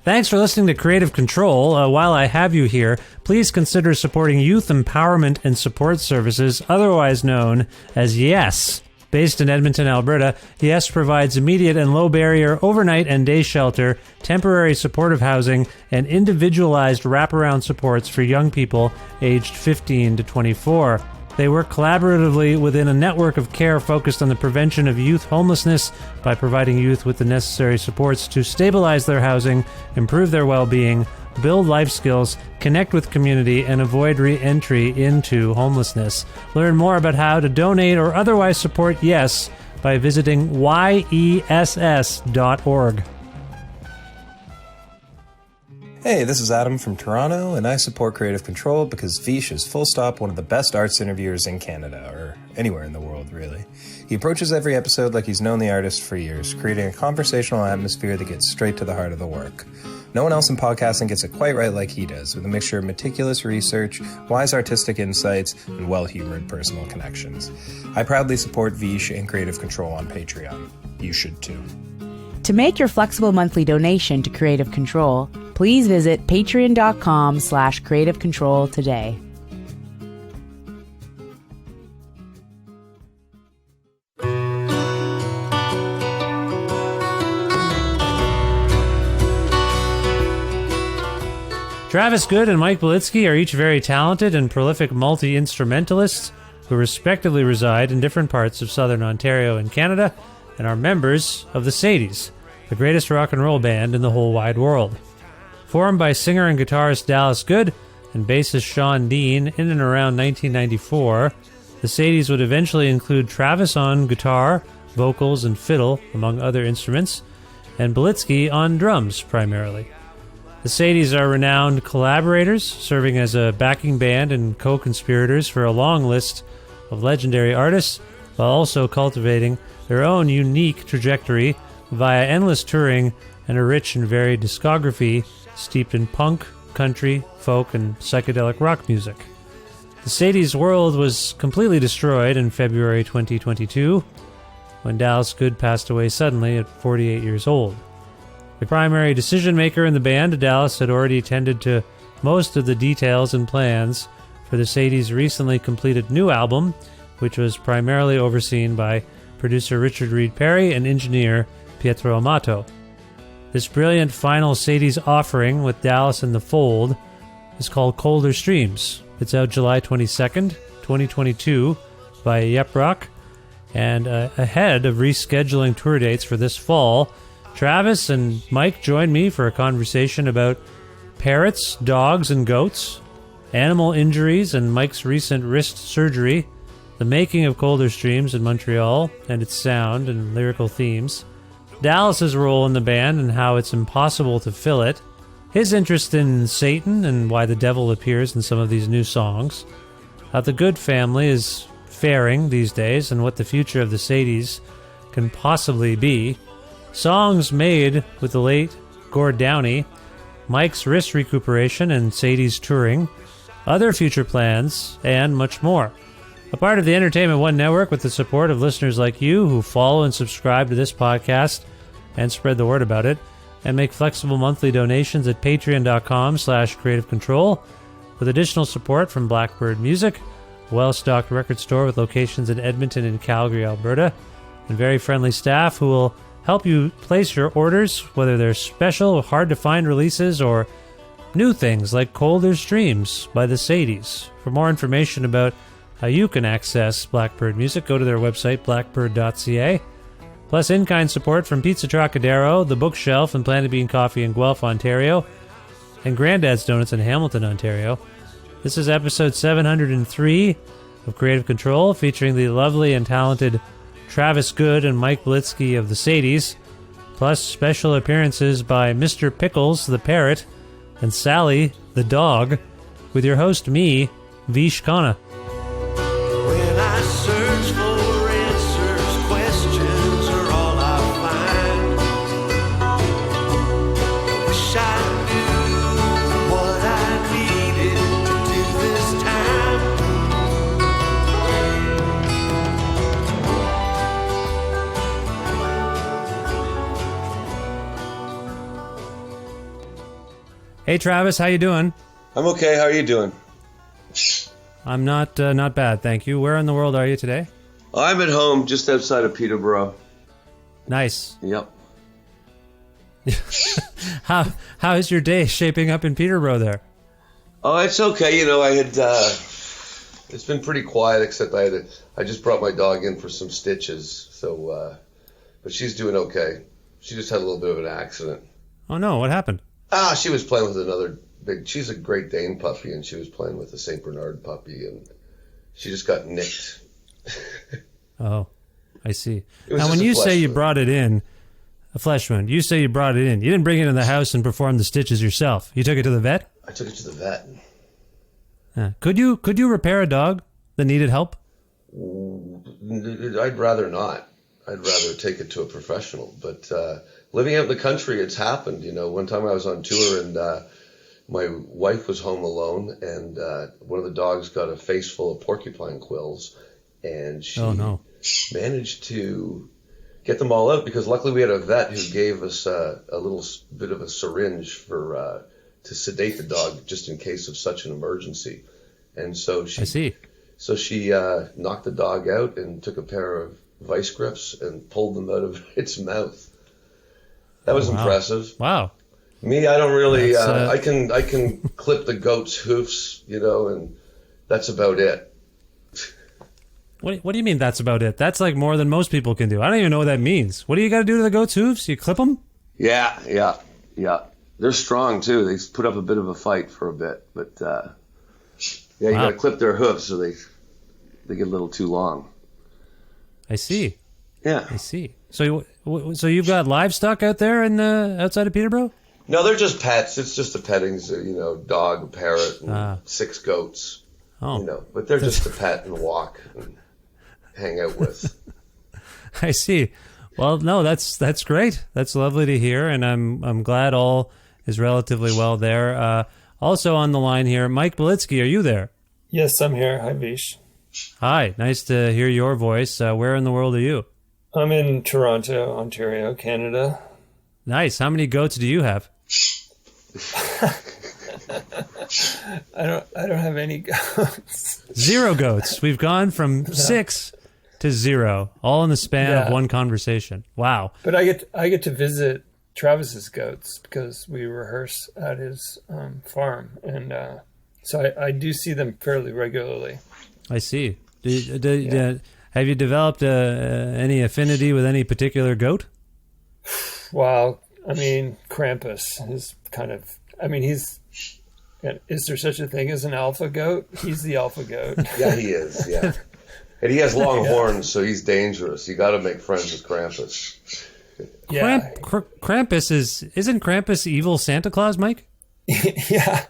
Thanks for listening to Creative Control. While I have you here, please consider supporting Youth Empowerment and Support Services, otherwise known as YES. Based in Edmonton, Alberta, YES provides immediate and low-barrier overnight and day shelter, temporary supportive housing, and individualized wraparound supports for young people aged 15 to 24. They work collaboratively within a network of care focused on the prevention of youth homelessness by providing youth with the necessary supports to stabilize their housing, improve their well-being, build life skills, connect with community, and avoid re-entry into homelessness. Learn more about how to donate or otherwise support YES by visiting yess.org. Hey, this is Adam from Toronto, and I support Creative Control because Vish is full stop one of the best arts interviewers in Canada, or anywhere in the world, really. He approaches every episode like he's known the artist for years, creating a conversational atmosphere that gets straight to the heart of the work. No one else in podcasting gets it quite right like he does, with a mixture of meticulous research, wise artistic insights, and well-humored personal connections. I proudly support Vish and Creative Control on Patreon. You should too. To make your flexible monthly donation to Creative Control, please visit patreon.com/Creative Control today. Travis Good and Mike Belitsky are each very talented and prolific multi-instrumentalists who respectively reside in different parts of southern Ontario and Canada and are members of the Sadies, the greatest rock and roll band in the whole wide world. Formed by singer and guitarist Dallas Good and bassist Sean Dean in and around 1994, the Sadies would eventually include Travis on guitar, vocals, and fiddle, among other instruments, and Belitsky on drums primarily. The Sadies are renowned collaborators, serving as a backing band and co-conspirators for a long list of legendary artists, while also cultivating their own unique trajectory via endless touring and a rich and varied discography steeped in punk, country, folk, and psychedelic rock music. The Sadies' world was completely destroyed in February 2022 when Dallas Good passed away suddenly at 48 years old. The primary decision-maker in the band, Dallas had already tended to most of the details and plans for the Sadies' recently completed new album, which was primarily overseen by producer Richard Reed Perry and engineer Pietro Amato. This brilliant final Sadies offering with Dallas in the fold is called Colder Streams. It's out July 22nd, 2022 by Yep Rock, and ahead of rescheduling tour dates for this fall, Travis and Mike joined me for a conversation about parrots, dogs, and goats, animal injuries and Mike's recent wrist surgery, the making of Colder Streams in Montreal and its sound and lyrical themes, Dallas's role in the band and how it's impossible to fill it, his interest in Satan and why the devil appears in some of these new songs, how the Good family is faring these days and what the future of the Sadies can possibly be, songs made with the late Gord Downey, Mike's wrist recuperation and Sadies touring, other future plans, and much more. A part of the Entertainment One Network with the support of listeners like you who follow and subscribe to this podcast and spread the word about it, and make flexible monthly donations at patreon.com/Creative Control, with additional support from Blackbird Music, a well-stocked record store with locations in Edmonton and Calgary, Alberta, and very friendly staff who will help you place your orders, whether they're special, hard-to-find releases, or new things like Colder Streams by the Sadies. For more information about how you can access Blackbird Music, go to their website, blackbird.ca. Plus in-kind support from Pizza Trocadero, The Bookshelf, and Planet Bean Coffee in Guelph, Ontario, and Grandad's Donuts in Hamilton, Ontario. This is episode 703 of Creative Control, featuring the lovely and talented Travis Good and Mike Belitsky of the Sadies, plus special appearances by Mr. Pickles, the parrot, and Sally, the dog, with your host, me, Vish Khanna. When I search for answers, questions are all I find. I wish I knew what I needed to do this time. Hey, Travis, how you doing? I'm okay. How are you doing? I'm not bad, thank you. Where in the world are you today? I'm at home just outside of Peterborough. Nice. Yep. How is your day shaping up in Peterborough there? Oh, it's okay. I had, it's been pretty quiet, except I just brought my dog in for some stitches. So, but she's doing okay. She just had a little bit of an accident. Oh no, what happened? She was playing with another she's a Great Dane puppy, and she was playing with a St. Bernard puppy, and she just got nicked. Oh, I see. It was Now, when just a you flesh say you wound. brought it in, a flesh wound, you say you brought it in. You didn't bring it in the house and perform the stitches yourself. You took it to the vet? I took it to the vet. Could you repair a dog that needed help? I'd rather not. I'd rather take it to a professional. But living out in the country, it's happened. One time I was on tour and my wife was home alone, and one of the dogs got a face full of porcupine quills, and she managed to get them all out because luckily we had a vet who gave us a little bit of a syringe for to sedate the dog just in case of such an emergency. And so she knocked the dog out and took a pair of vice grips and pulled them out of its mouth. That was impressive. Wow. Me, I don't really. I can clip the goat's hoofs, and that's about it. What do you mean that's about it? That's like more than most people can do. I don't even know what that means. What do you got to do to the goat's hooves? You clip them? Yeah. They're strong too. They put up a bit of a fight for a bit, but you got to clip their hooves so they get a little too long. I see. Yeah. I see. So you've got livestock out there in outside of Peterborough? No, they're just pets. It's just a petting zoo, dog, parrot, and 6 goats. Oh. But they're just a pet and walk and hang out with. I see. Well, no, that's great. That's lovely to hear, and I'm glad all is relatively well there. Also on the line here, Mike Belitsky, are you there? Yes, I'm here. Hi, Vish. Hi, nice to hear your voice. Where in the world are you? I'm in Toronto, Ontario, Canada. Nice. How many goats do you have? I don't have any goats. 0 goats. We've gone from 6 to 0, all in the span of one conversation. Wow. But I get to visit Travis's goats because we rehearse at his farm, and so I do see them fairly regularly. I see. Have you developed any affinity with any particular goat? Well, I mean, Krampus is kind of. I mean, he's. Is there such a thing as an alpha goat? He's the alpha goat. Yeah, he is. Yeah, and he has long horns, so he's dangerous. You got to make friends with Krampus. Yeah. Krampus isn't Krampus evil Santa Claus, Mike? Yeah.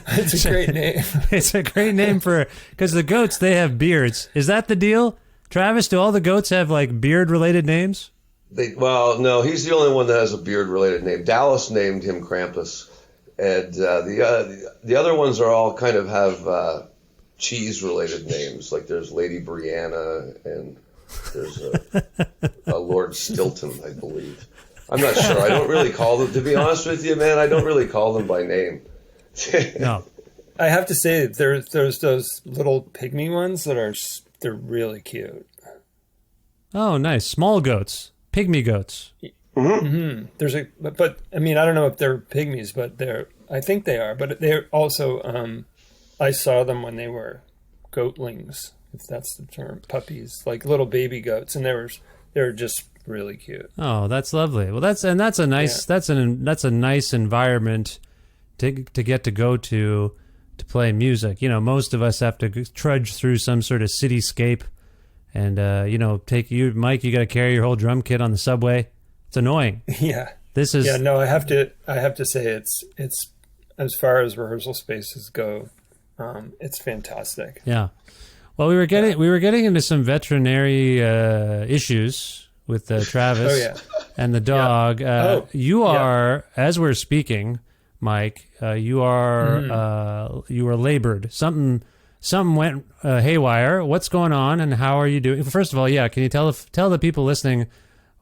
It's a great name. It's a great name because the goats, they have beards. Is that the deal? Travis, do all the goats have like beard related names? No, he's the only one that has a beard related name. Dallas named him Krampus, and the other ones are all kind of have cheese related names. Like there's Lady Brianna and there's a Lord Stilton, I believe. I'm not sure. I don't really call them, to be honest with you, man. I don't really call them by name. No. I have to say, there's those little pygmy ones they're really cute. Oh, nice. Small goats. Pygmy goats. Mm-hmm. But I mean, I don't know if they're pygmies, but I think they are. But they're also, I saw them when they were goatlings, if that's the term, puppies, like little baby goats, and they're just really cute. Oh, that's lovely. Well, that's a nice that's a nice environment to get to go to play music. Most of us have to trudge through some sort of cityscape, and take you, Mike. You got to carry your whole drum kit on the subway. It's annoying. Yeah. This is. Yeah. No, I have to say it's as far as rehearsal spaces go, it's fantastic. Yeah. Well, we were getting into some veterinary issues with Travis and the dog. You are, as we're speaking, Mike, you are labored. Something went haywire. What's going on, and how are you doing? First of all, can you tell the people listening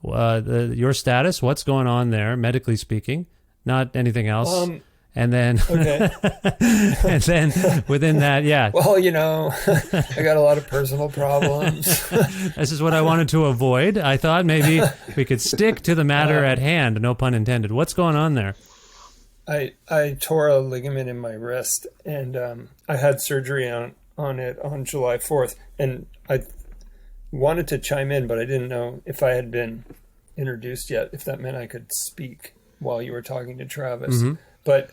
your status? What's going on there, medically speaking? not anything else. And then, Okay. and then within that, yeah, Well, I got a lot of personal problems. this is what I wanted to avoid. I thought maybe we could stick to the matter at hand. No pun intended. What's going on there? I tore a ligament in my wrist, and I had surgery on it on July 4th. And I wanted to chime in, but I didn't know if I had been introduced yet, if that meant I could speak while you were talking to Travis. Mm-hmm. But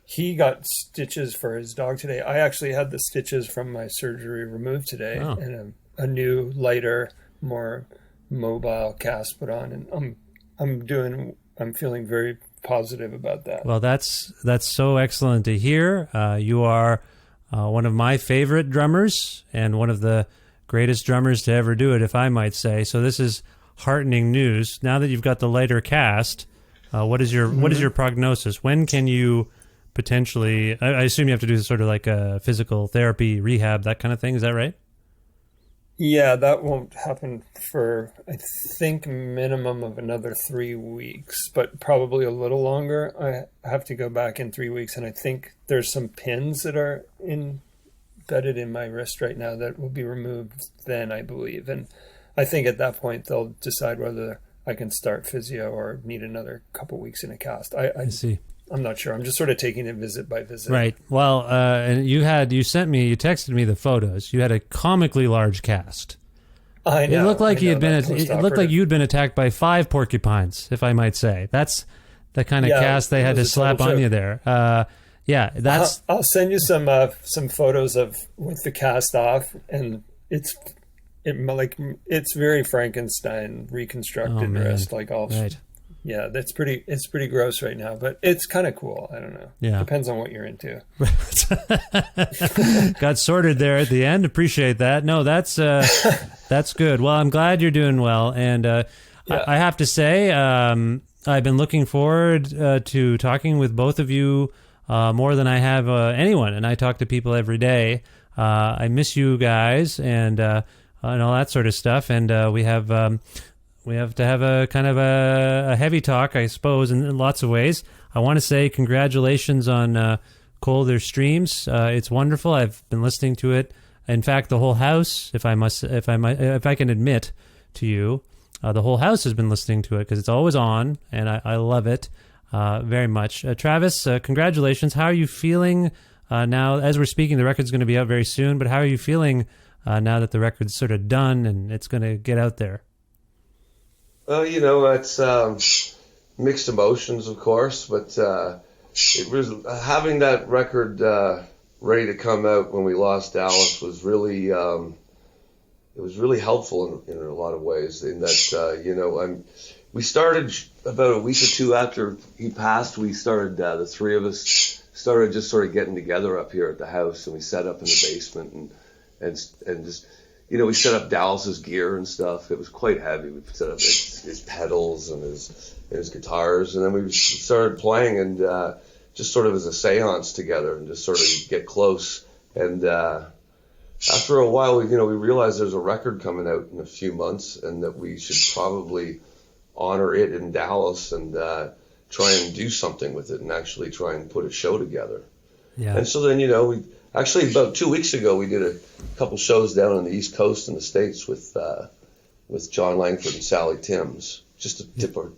he got stitches for his dog today. I actually had the stitches from my surgery removed today, and a new, lighter, more mobile cast put on. And I'm feeling very positive about that. Well, that's so excellent to hear. You are one of my favorite drummers and one of the greatest drummers to ever do it, if I might say. So this is heartening news. Now that you've got the lighter cast, what is your prognosis? When can you potentially? I assume you have to do sort of like a physical therapy, rehab, that kind of thing. Is that right? Yeah, that won't happen for, I think, minimum of another 3 weeks, but probably a little longer. I have to go back in 3 weeks, and I think there's some pins that are embedded in my wrist right now that will be removed then, I believe. And I think at that point they'll decide whether I can start physio or need another couple weeks in a cast. I see. I'm not sure. I'm just sort of taking it visit by visit. Right. Well, and you texted me the photos. You had a comically large cast. I know. It looked like it looked like you'd been attacked by 5 porcupines, if I might say. That's the kind of cast they had to slap on you there. Yeah, that's. I'll send you some photos with the cast off, and it's very Frankenstein reconstructed wrist, like all. Right. Yeah, it's pretty gross right now, but it's kind of cool. I don't know. Yeah. Depends on what you're into. Got sorted there at the end. Appreciate that. No, that's good. Well, I'm glad you're doing well. And I have to say, I've been looking forward to talking with both of you more than I have anyone. And I talk to people every day. I miss you guys and all that sort of stuff. And we have to have a kind of a heavy talk, I suppose, in lots of ways. I want to say congratulations on Colder Streams. It's wonderful. I've been listening to it. In fact, the whole house, if I can admit to you, the whole house has been listening to it because it's always on, and I love it very much. Travis, congratulations. How are you feeling now? As we're speaking, the record's going to be out very soon, but how are you feeling now that the record's sort of done and it's going to get out there? Well, it's mixed emotions, of course, but it was having that record ready to come out when we lost Dallas was really it was really helpful in a lot of ways. In that we started about a week or two after he passed. We started the three of us started just sort of getting together up here at the house, and we set up in the basement and just. We set up Dallas's gear and stuff. It was quite heavy. We set up his pedals and his guitars, and then we started playing and just sort of as a seance together and just sort of get close. And after a while, we realized there's a record coming out in a few months, and that we should probably honor it in Dallas and try and do something with it and actually try and put a show together. Yeah. And so then we. Actually, about 2 weeks ago, we did a couple shows down on the East Coast in the States with John Langford and Sally Timms, just to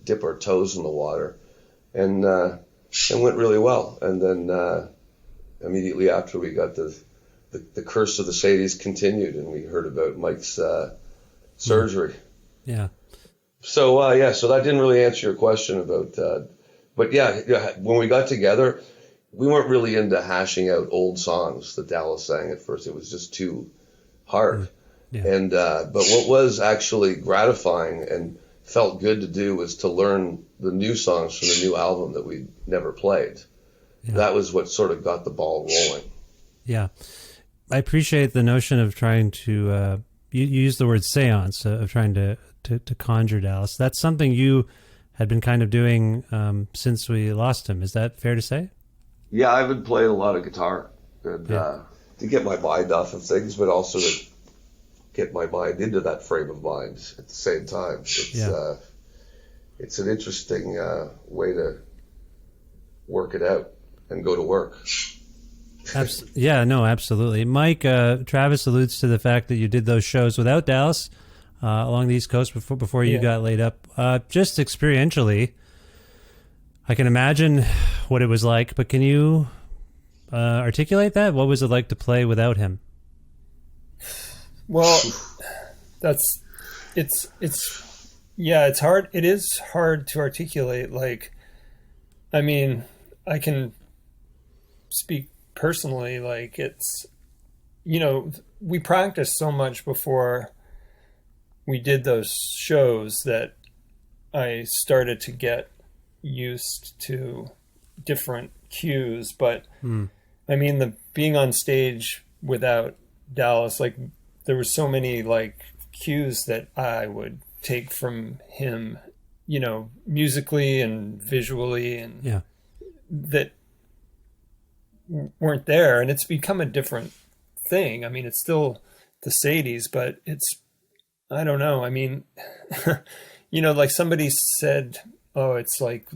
dip our toes in the water, and went really well. And then immediately after, we got the curse of the Sadies continued, and we heard about Mike's surgery. Yeah. So so that didn't really answer your question about, but when we got together. We weren't really into hashing out old songs that Dallas sang at first. It was just too hard. Yeah. And but what was actually gratifying and felt good to do was to learn the new songs from the new album that we'd never played. Yeah. That was what sort of got the ball rolling. Yeah. I appreciate the notion of trying to, you use the word seance, of trying to conjure Dallas. That's something you had been kind of doing since we lost him. Is that fair to say? Yeah, I've been playing a lot of guitar and, to get my mind off of things, but also to get my mind into that frame of mind at the same time. It's an interesting way work it out and go to work. Yeah, no, absolutely. Mike, Travis alludes to the fact that you did those shows without Dallas along the East Coast before you got laid up. Just experientially, I can imagine what it was like, but can you articulate that? What was it like to play without him? Well, it's hard. It is hard to articulate. Like, I mean, I can speak personally. Like, it's, we practiced so much before we did those shows that I started to get used to different cues. But I mean, being on stage without Dallas, like, there were so many like cues that I would take from him, musically and visually, and that weren't there. And it's become a different thing. I mean, it's still the Sadies, but I don't know. I mean, like somebody said, oh, it's like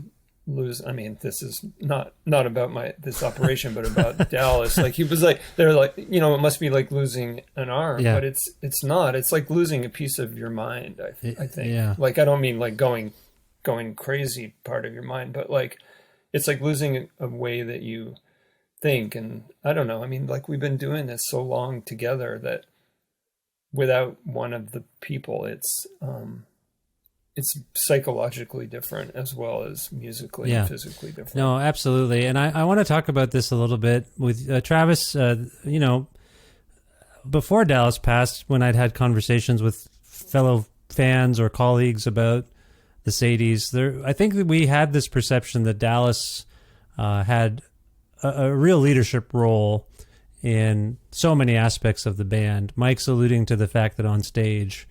I mean, this is not about this operation, but about Dallas. Like, he was like, they're like, it must be like losing an arm, but it's not. It's like losing a piece of your mind. I think. Yeah. Like, I don't mean like going crazy part of your mind, but like, it's like losing a way that you think. And I don't know. I mean, like, we've been doing this so long together that without one of the people, it's psychologically different as well as musically and physically different. No, absolutely. And I want to talk about this a little bit with Travis. Before Dallas passed, when I'd had conversations with fellow fans or colleagues about the Sadies, I think that we had this perception that Dallas had a real leadership role in so many aspects of the band. Mike's alluding to the fact that on stage,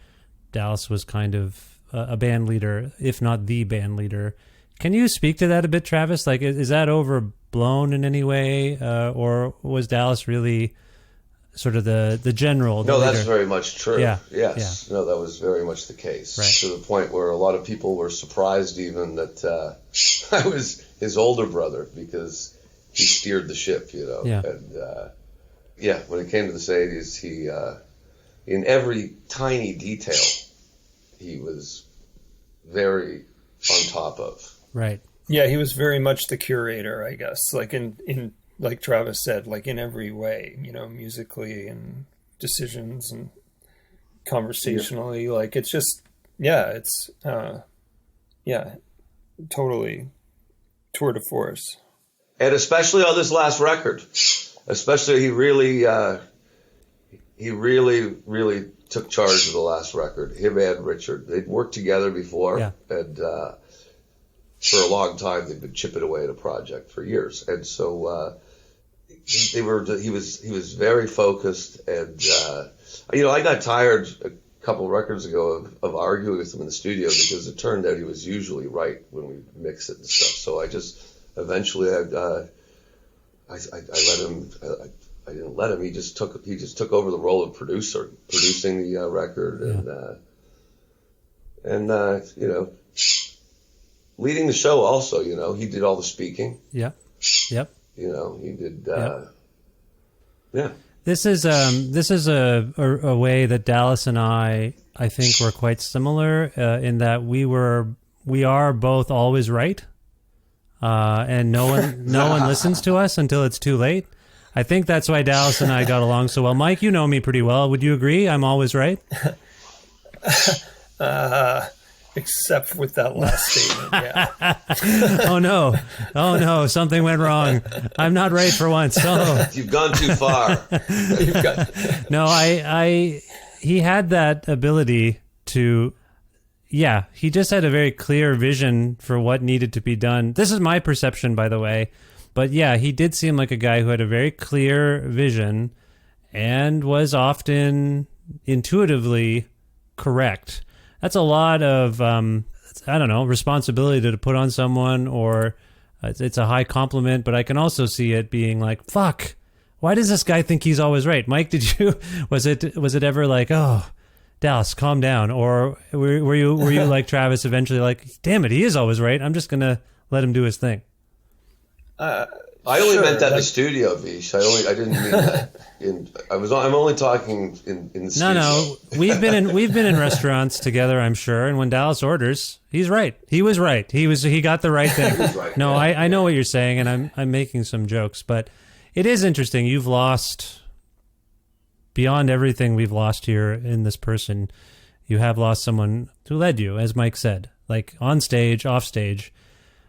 Dallas was kind of a band leader, if not the band leader. Can you speak to that a bit, Travis? Like, is that overblown in any way, or was Dallas really sort of the general? No, leader? That's very much true. Yeah. Yes. Yeah. No, that was very much the case. Right. To the point where a lot of people were surprised even that I was his older brother, because he steered the ship, Yeah. And when it came to the Sadies, he in every tiny detail, he was very on top of. Right. Yeah, he was very much the curator, I guess. Like in like Travis said, like in every way, musically and decisions and conversationally. Yeah. Like, it's just, it's totally tour de force. And especially on this last record, he really took charge of the last record. Him and Richard, they'd worked together before, and for a long time they'd been chipping away at a project for years. And so he was very focused. And I got tired a couple records ago of arguing with him in the studio, because it turned out he was usually right when we mix it and stuff. So I just eventually I let him. I didn't let him. He just took over the role of producing the record, and leading the show. Also, he did all the speaking. Yeah. Yep. He did. This is a way that Dallas and I think were quite similar in that we are both always right, and no one listens to us until it's too late. I think that's why Dallas and I got along so well. Mike, you know me pretty well. Would you agree? I'm always right? Except with that last statement, yeah. Oh no, something went wrong. I'm not right for once. Oh. You've gone too far. No, he had that ability to, he just had a very clear vision for what needed to be done. This is my perception, by the way. But he did seem like a guy who had a very clear vision and was often intuitively correct. That's a lot of, responsibility to put on someone, or it's a high compliment, but I can also see it being like, fuck, why does this guy think he's always right? Mike, was it ever like, oh, Dallas, calm down? Or were you like Travis eventually like, damn it, he is always right. I'm just going to let him do his thing. I only Sure, meant that in the like- studio, Vish. I didn't mean that. I'm only talking in the studio. No, we've been in restaurants together, I'm sure. And when Dallas orders, he's right. He was right. He got the right thing. right, No, yeah. I know what you're saying, and I'm making some jokes, but it is interesting. You've lost beyond everything we've lost here in this person. You have lost someone who led you, as Mike said, like on stage, off stage.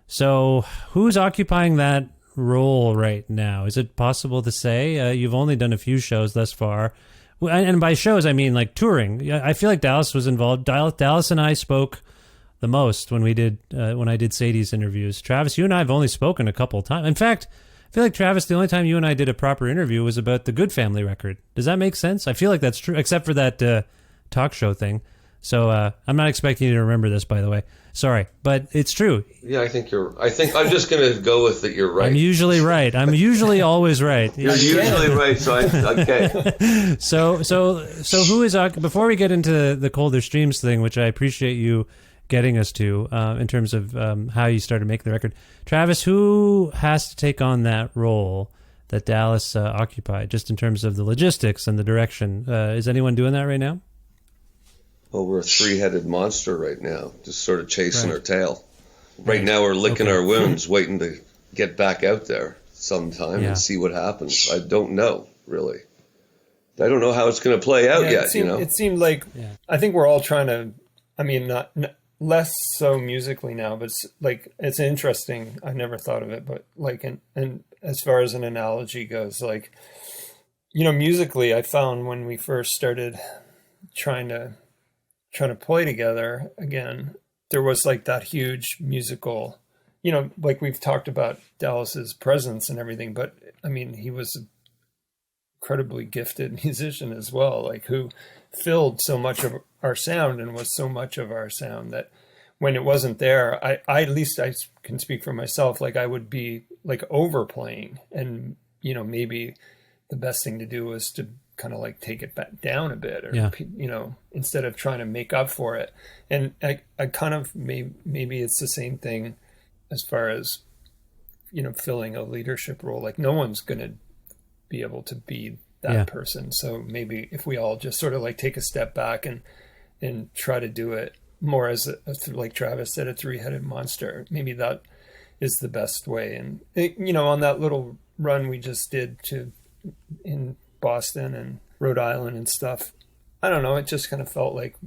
So who's occupying that role right now? Is it possible to say? You've only done a few shows thus far. And by shows, I mean like touring. I feel like Dallas was involved. Dallas and I spoke the most when I did Sadies interviews. Travis, you and I have only spoken a couple of times. In fact, I feel like, Travis, the only time you and I did a proper interview was about the Good Family record. Does that make sense? I feel like that's true, except for that talk show thing. So I'm not expecting you to remember this, by the way. Sorry, but it's true. Yeah, I think I'm just going to go with that. You're right. I'm usually right. I'm usually always right. You're usually right. So okay. So who is before we get into the Colder Streams thing, which I appreciate you getting us to in terms of how you started making the record, Travis, who has to take on that role that Dallas occupied, just in terms of the logistics and the direction? Is anyone doing that right now? Well, we're a three-headed monster right now, just sort of chasing Right. our tail. Right now, we're licking our wounds, waiting to get back out there sometime and see what happens. I don't know, really. I don't know how it's going to play out yet. It seemed like I think we're all trying to. I mean, not less so musically now, but it's interesting. I've never thought of it, but like, and as far as an analogy goes, like, musically, I found when we first started trying to play together again, there was like that huge musical, like we've talked about Dallas's presence and everything, but I mean, he was an incredibly gifted musician as well, like who filled so much of our sound and was so much of our sound that when it wasn't there, I at least I can speak for myself, like I would be like overplaying, and maybe the best thing to do was to kind of like take it back down a bit, or instead of trying to make up for it. And I kind of maybe it's the same thing as far as filling a leadership role. Like no one's gonna be able to be that person, so maybe if we all just sort of like take a step back and try to do it more as like Travis said, a three-headed monster, maybe that is the best way. And on that little run we just did in Boston and Rhode Island and stuff, I don't know, it just kind of felt like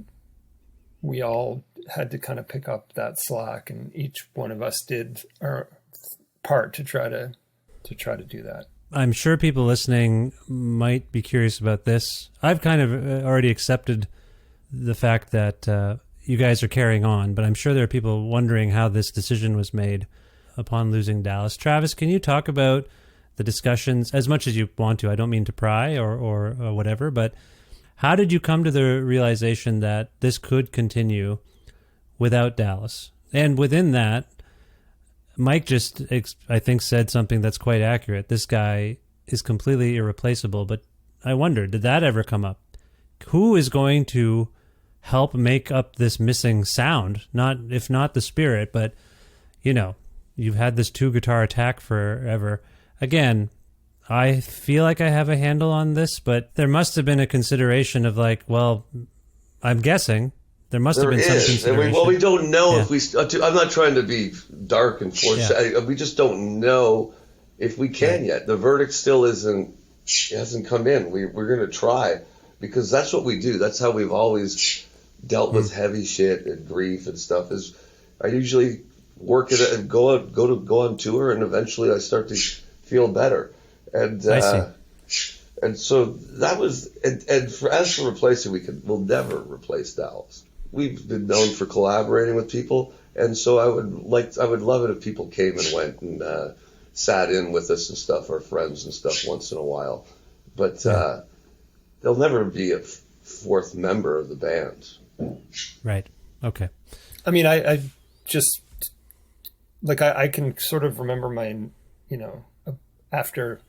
we all had to kind of pick up that slack, and each one of us did our part to try to do that. I'm sure people listening might be curious about this. I've kind of already accepted the fact that you guys are carrying on, but I'm sure there are people wondering how this decision was made upon losing Dallas. Travis, can you talk about the discussions as much as you want to? I don't mean to pry or whatever, but how did you come to the realization that this could continue without Dallas? And within that, Mike just, I think, said something that's quite accurate. This guy is completely irreplaceable, but I wonder, did that ever come up? Who is going to help make up this missing sound? If not the spirit, but, you've had this 2-guitar attack forever. Again, I feel like I have a handle on this, but there must have been a consideration of like, well, I'm guessing there must have been some consideration. We don't know if we. I'm not trying to be dark and forced. We just don't know if we can yet. The verdict still hasn't come in. We're going to try, because that's what we do. That's how we've always dealt with heavy shit and grief and stuff. Is I usually work it and go on tour, and eventually I start to feel better. And and so that was, and as for replacing, we'll never replace Dallas. We've been known for collaborating with people, and so I would love it if people came and went and sat in with us and stuff, our friends and stuff, once in a while. But there'll never be a fourth member of the band. Right. Okay. I mean, I just like I can sort of remember my after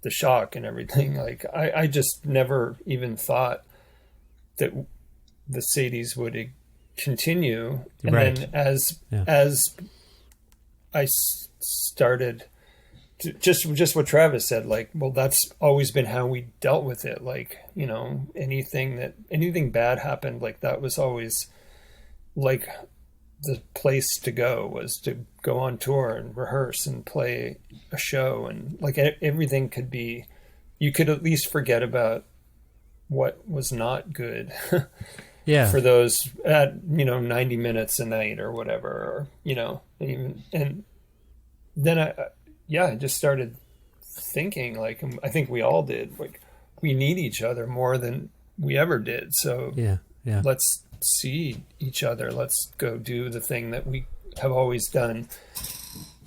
the shock and everything, like I just never even thought that the Sadies would continue. And then as I started just what Travis said, like, well, that's always been how we dealt with it. Like, you know, anything bad happened, like that was always like the place to go, was to go on tour and rehearse and play a show. And like everything could be, you could at least forget about what was not good. Yeah. For those at, you know, 90 minutes a night or whatever, or, you know, and then I just started thinking, like, I think we all did, like, we need each other more than we ever did. So Yeah. let's see each other. Let's go do the thing that we have always done,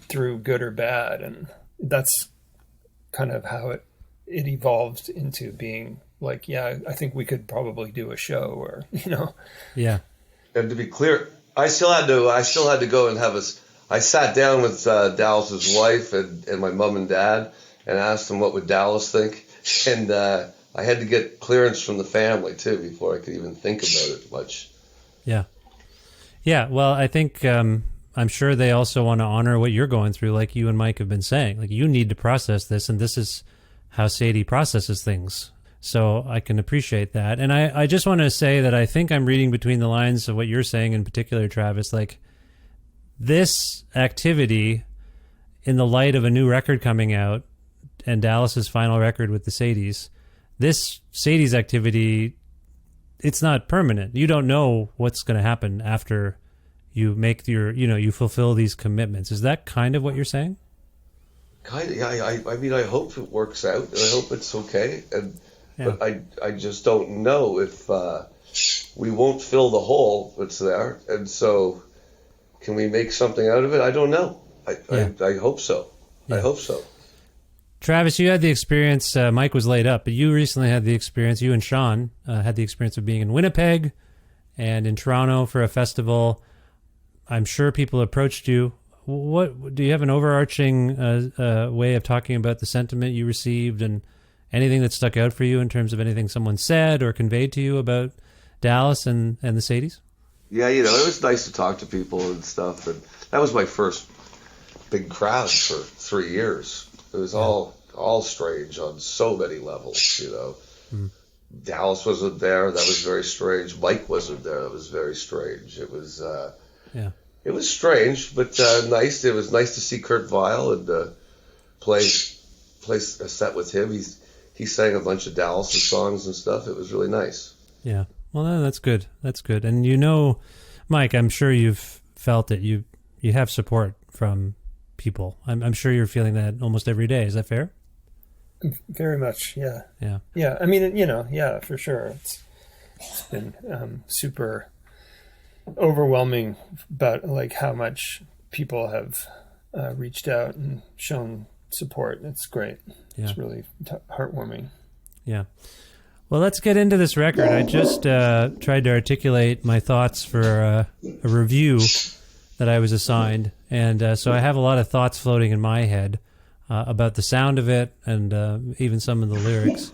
through good or bad. And that's kind of how it evolved into being like, yeah, I think we could probably do a show, or, you know. Yeah. And to be clear, I still had to go and I sat down with Dallas's wife and my mom and dad and asked them what would Dallas think. And I had to get clearance from the family too before I could even think about it much. Yeah. Yeah. Well, I think, I'm sure they also want to honor what you're going through, like you and Mike have been saying. Like, you need to process this, and this is how Sadie processes things. So I can appreciate that. And I just want to say that I think I'm reading between the lines of what you're saying in particular, Travis. Like, this activity, in the light of a new record coming out and Dallas's final record with the Sadies, this Sadies activity, it's not permanent. You don't know what's going to happen after you make you fulfill these commitments. Is that kind of what you're saying? Kind of, yeah. I mean, I hope it works out, and I hope it's okay. Yeah. But I just don't know if we won't fill the hole that's there. And so, can we make something out of it? I don't know. I hope so. Yeah. I hope so. Travis, you had the experience, Mike was laid up, but you recently had the experience, you and Sean had the experience of being in Winnipeg and in Toronto for a festival. I'm sure people approached you. What do you have an overarching way of talking about the sentiment you received, and anything that stuck out for you in terms of anything someone said or conveyed to you about Dallas and the Sadies? Yeah, you know, it was nice to talk to people and stuff. And that was my first big crowd for 3 years. It was all strange on so many levels, you know. Mm. Dallas wasn't there. That was very strange. Mike wasn't there. That was very strange. It was it was strange, but nice. It was nice to see Kurt Weill and play a set with him. He sang a bunch of Dallas' songs and stuff. It was really nice. Yeah. Well, no, that's good. That's good. And you know, Mike, I'm sure you've felt it. You have support from people. I'm sure you're feeling that almost every day. Is that fair? Very much. Yeah. Yeah. Yeah. I mean, you know, yeah, for sure. It's been super overwhelming about like how much people have reached out and shown support. It's great. Yeah. It's really heartwarming. Yeah. Well, let's get into this record. I just tried to articulate my thoughts for a review that I was assigned. And so I have a lot of thoughts floating in my head about the sound of it and even some of the lyrics.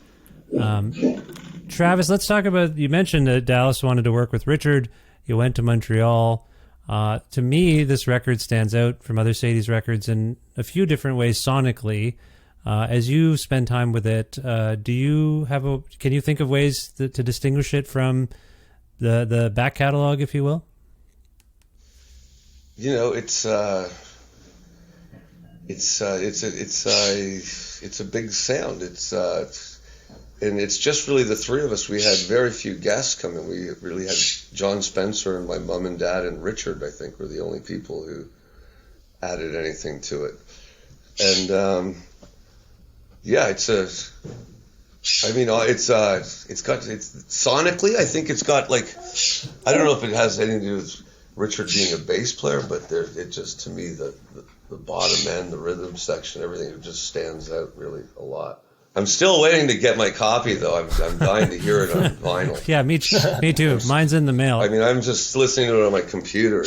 Travis, let's talk about, you mentioned that Dallas wanted to work with Richard. You went to Montreal. To me, this record stands out from other Sadies records in a few different ways sonically. As you spend time with it, can you think of ways to distinguish it from the back catalog, if you will? You know, it's a big sound. And it's just really the three of us. We had very few guests come in. We really had John Spencer and my mom and dad and Richard, I think, were the only people who added anything to it. And sonically, I think it's got like, I don't know if it has anything to do with Richard being a bass player, but it just, to me, the bottom end, the rhythm section, everything, it just stands out really a lot. I'm still waiting to get my copy, though. I'm dying to hear it on vinyl. Yeah, me too. Mine's in the mail. I mean, I'm just listening to it on my computer.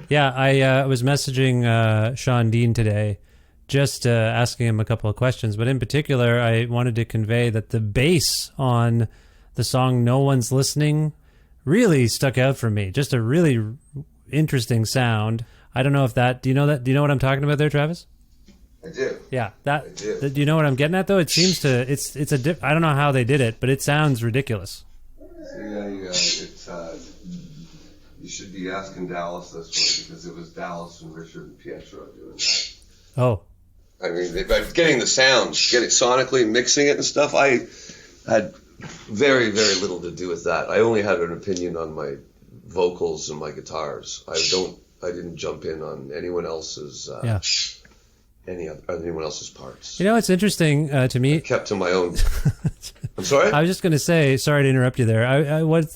Yeah, I was messaging Sean Dean today, just asking him a couple of questions. But in particular, I wanted to convey that the bass on the song No One's Listening really stuck out for me. Just a really interesting sound. I don't know if that. Do you know that? Do you know what I'm talking about there, Travis? I do. Yeah, I do. Do you know what I'm getting at though? It seems to. It's a dip. I don't know how they did it, but it sounds ridiculous. Yeah, you should be asking Dallas this one because it was Dallas and Richard and Pietro doing that. Oh, I mean, getting the sounds, getting sonically mixing it and stuff. I had very, very little to do with that. I only had an opinion on my vocals and my guitars. I didn't jump in on anyone else's. Anyone else's parts. you know, it's interesting to me. I kept to my own. I'm sorry. I was just going to say, sorry to interrupt you there.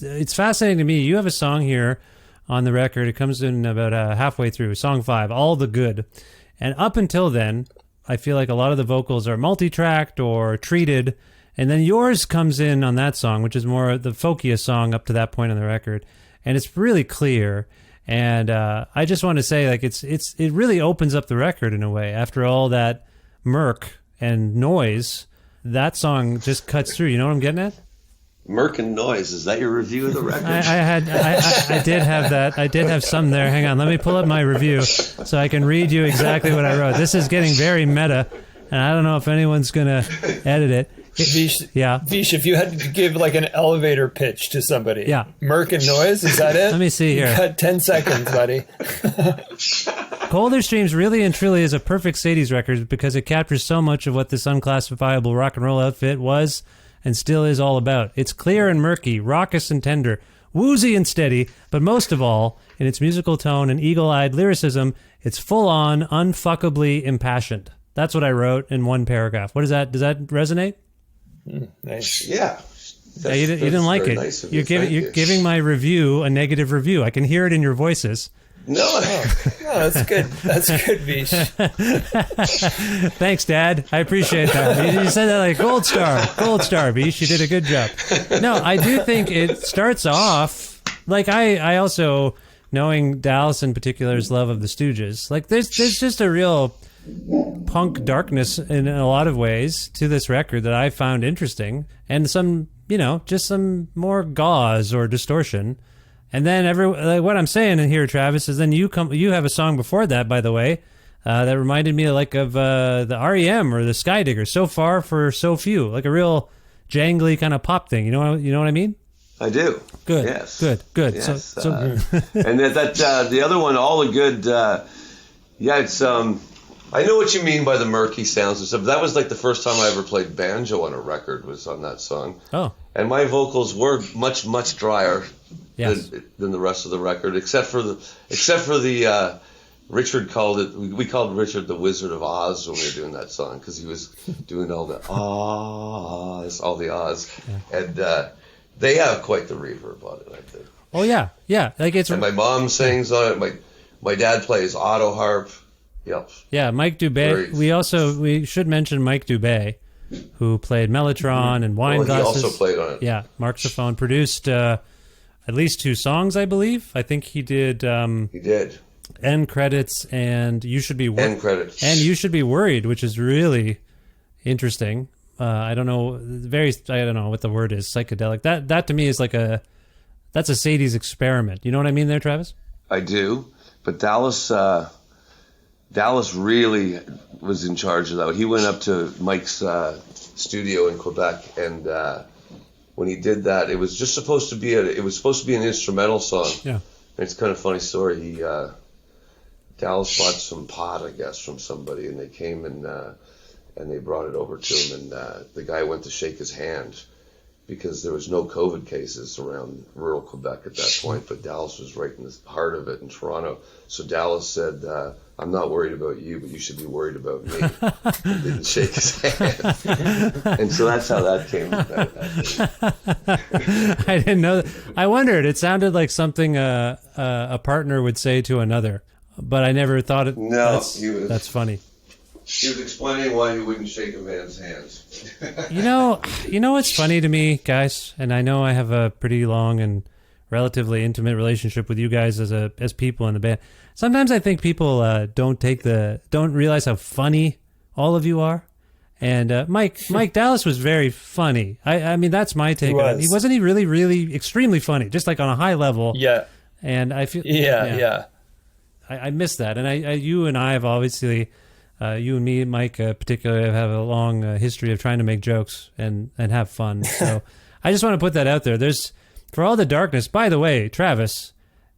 It's fascinating to me. You have a song here on the record. It comes in about halfway through, song 5, All the Good. And up until then, I feel like a lot of the vocals are multi-tracked or treated. And then yours comes in on that song, which is more the folkiest song up to that point on the record. And it's really clear. And I just want to say, like, it really opens up the record in a way. After all that murk and noise, that song just cuts through. You know what I'm getting at? Murk and Noise. Is that your review of the record? I did have that. I did have some there. Hang on. Let me pull up my review so I can read you exactly what I wrote. This is getting very meta, and I don't know if anyone's going to edit it. Vish, if you had to give like an elevator pitch to somebody, Murk and Noise, is that it? Let me see here. You got 10 seconds, buddy. Colder Streams really and truly is a perfect Sadies record because it captures so much of what this unclassifiable rock and roll outfit was and still is all about. It's clear and murky, raucous and tender, woozy and steady, but most of all, in its musical tone and eagle-eyed lyricism, it's full-on, unfuckably impassioned. That's what I wrote in one paragraph. What is that? Does that resonate? Nice. Yeah. You didn't like it. Nice of you're giving my review a negative review. I can hear it in your voices. No. That's good. That's good, Vish. Thanks, Dad. I appreciate that. You said that like gold star, Vish. You did a good job. No, I do think it starts off like I also, knowing Dallas in particular's love of the Stooges, like there's just a real punk darkness in a lot of ways to this record that I found interesting, and some, just some more gauze or distortion. And then what I'm saying in here, Travis, is then you have a song before that, by the way, that reminded me of the REM or the Skydiggers, So Far for So Few, like a real jangly kind of pop thing. You know what I mean? I do. Good. Yes. Good. Yes. So and the other one, All the Good. It's I know what you mean by the murky sounds and stuff. That was like the first time I ever played banjo on a record was on that song. Oh. And my vocals were much, much drier. Yes. Than the rest of the record, except for the Richard called it. We called Richard the Wizard of Oz when we were doing that song because he was doing all the ahs, all the ahs, and they have quite the reverb on it, I think. Oh yeah. Like it's. And my mom sings on it. My dad plays auto harp. Yep. Yeah, Mike Dubé. We should mention Mike Dubé, who played Mellotron and Wine Glasses. He also played on it. Yeah, Marxophone, produced at least 2 songs, I believe. I think he did. He did. End Credits and You Should Be End Credits. And You Should Be Worried, which is really interesting. I don't know what the word is, psychedelic. That to me is that's a Sadies experiment. You know what I mean there, Travis? I do. But Dallas really was in charge of that. He went up to Mike's studio in Quebec, and when he did that, it was just supposed to be an instrumental song. Yeah, and it's kind of a funny story. Dallas bought some pot, I guess, from somebody, and they came and they brought it over to him, and the guy went to shake his hand because there was no COVID cases around rural Quebec at that point, but Dallas was right in the heart of it in Toronto. So Dallas said, I'm not worried about you, but you should be worried about me. He didn't shake his hand. And so that's how that came about. I didn't know that. I wondered. It sounded like something a partner would say to another, but I never thought it. No, that's funny. He was explaining why he wouldn't shake a man's hands. You know what's funny to me, guys, and I know I have a pretty long and relatively intimate relationship with you guys as people in the band. Sometimes I think people don't realize how funny all of you are. And Mike Dallas was very funny. I mean, that's my take on it. Wasn't he really, really extremely funny, just like on a high level? Yeah. And I feel yeah. I miss that. And you and I have obviously, you and me, Mike, particularly, have a long history of trying to make jokes and have fun. So I just want to put that out there. There's, for all the darkness, by the way, Travis,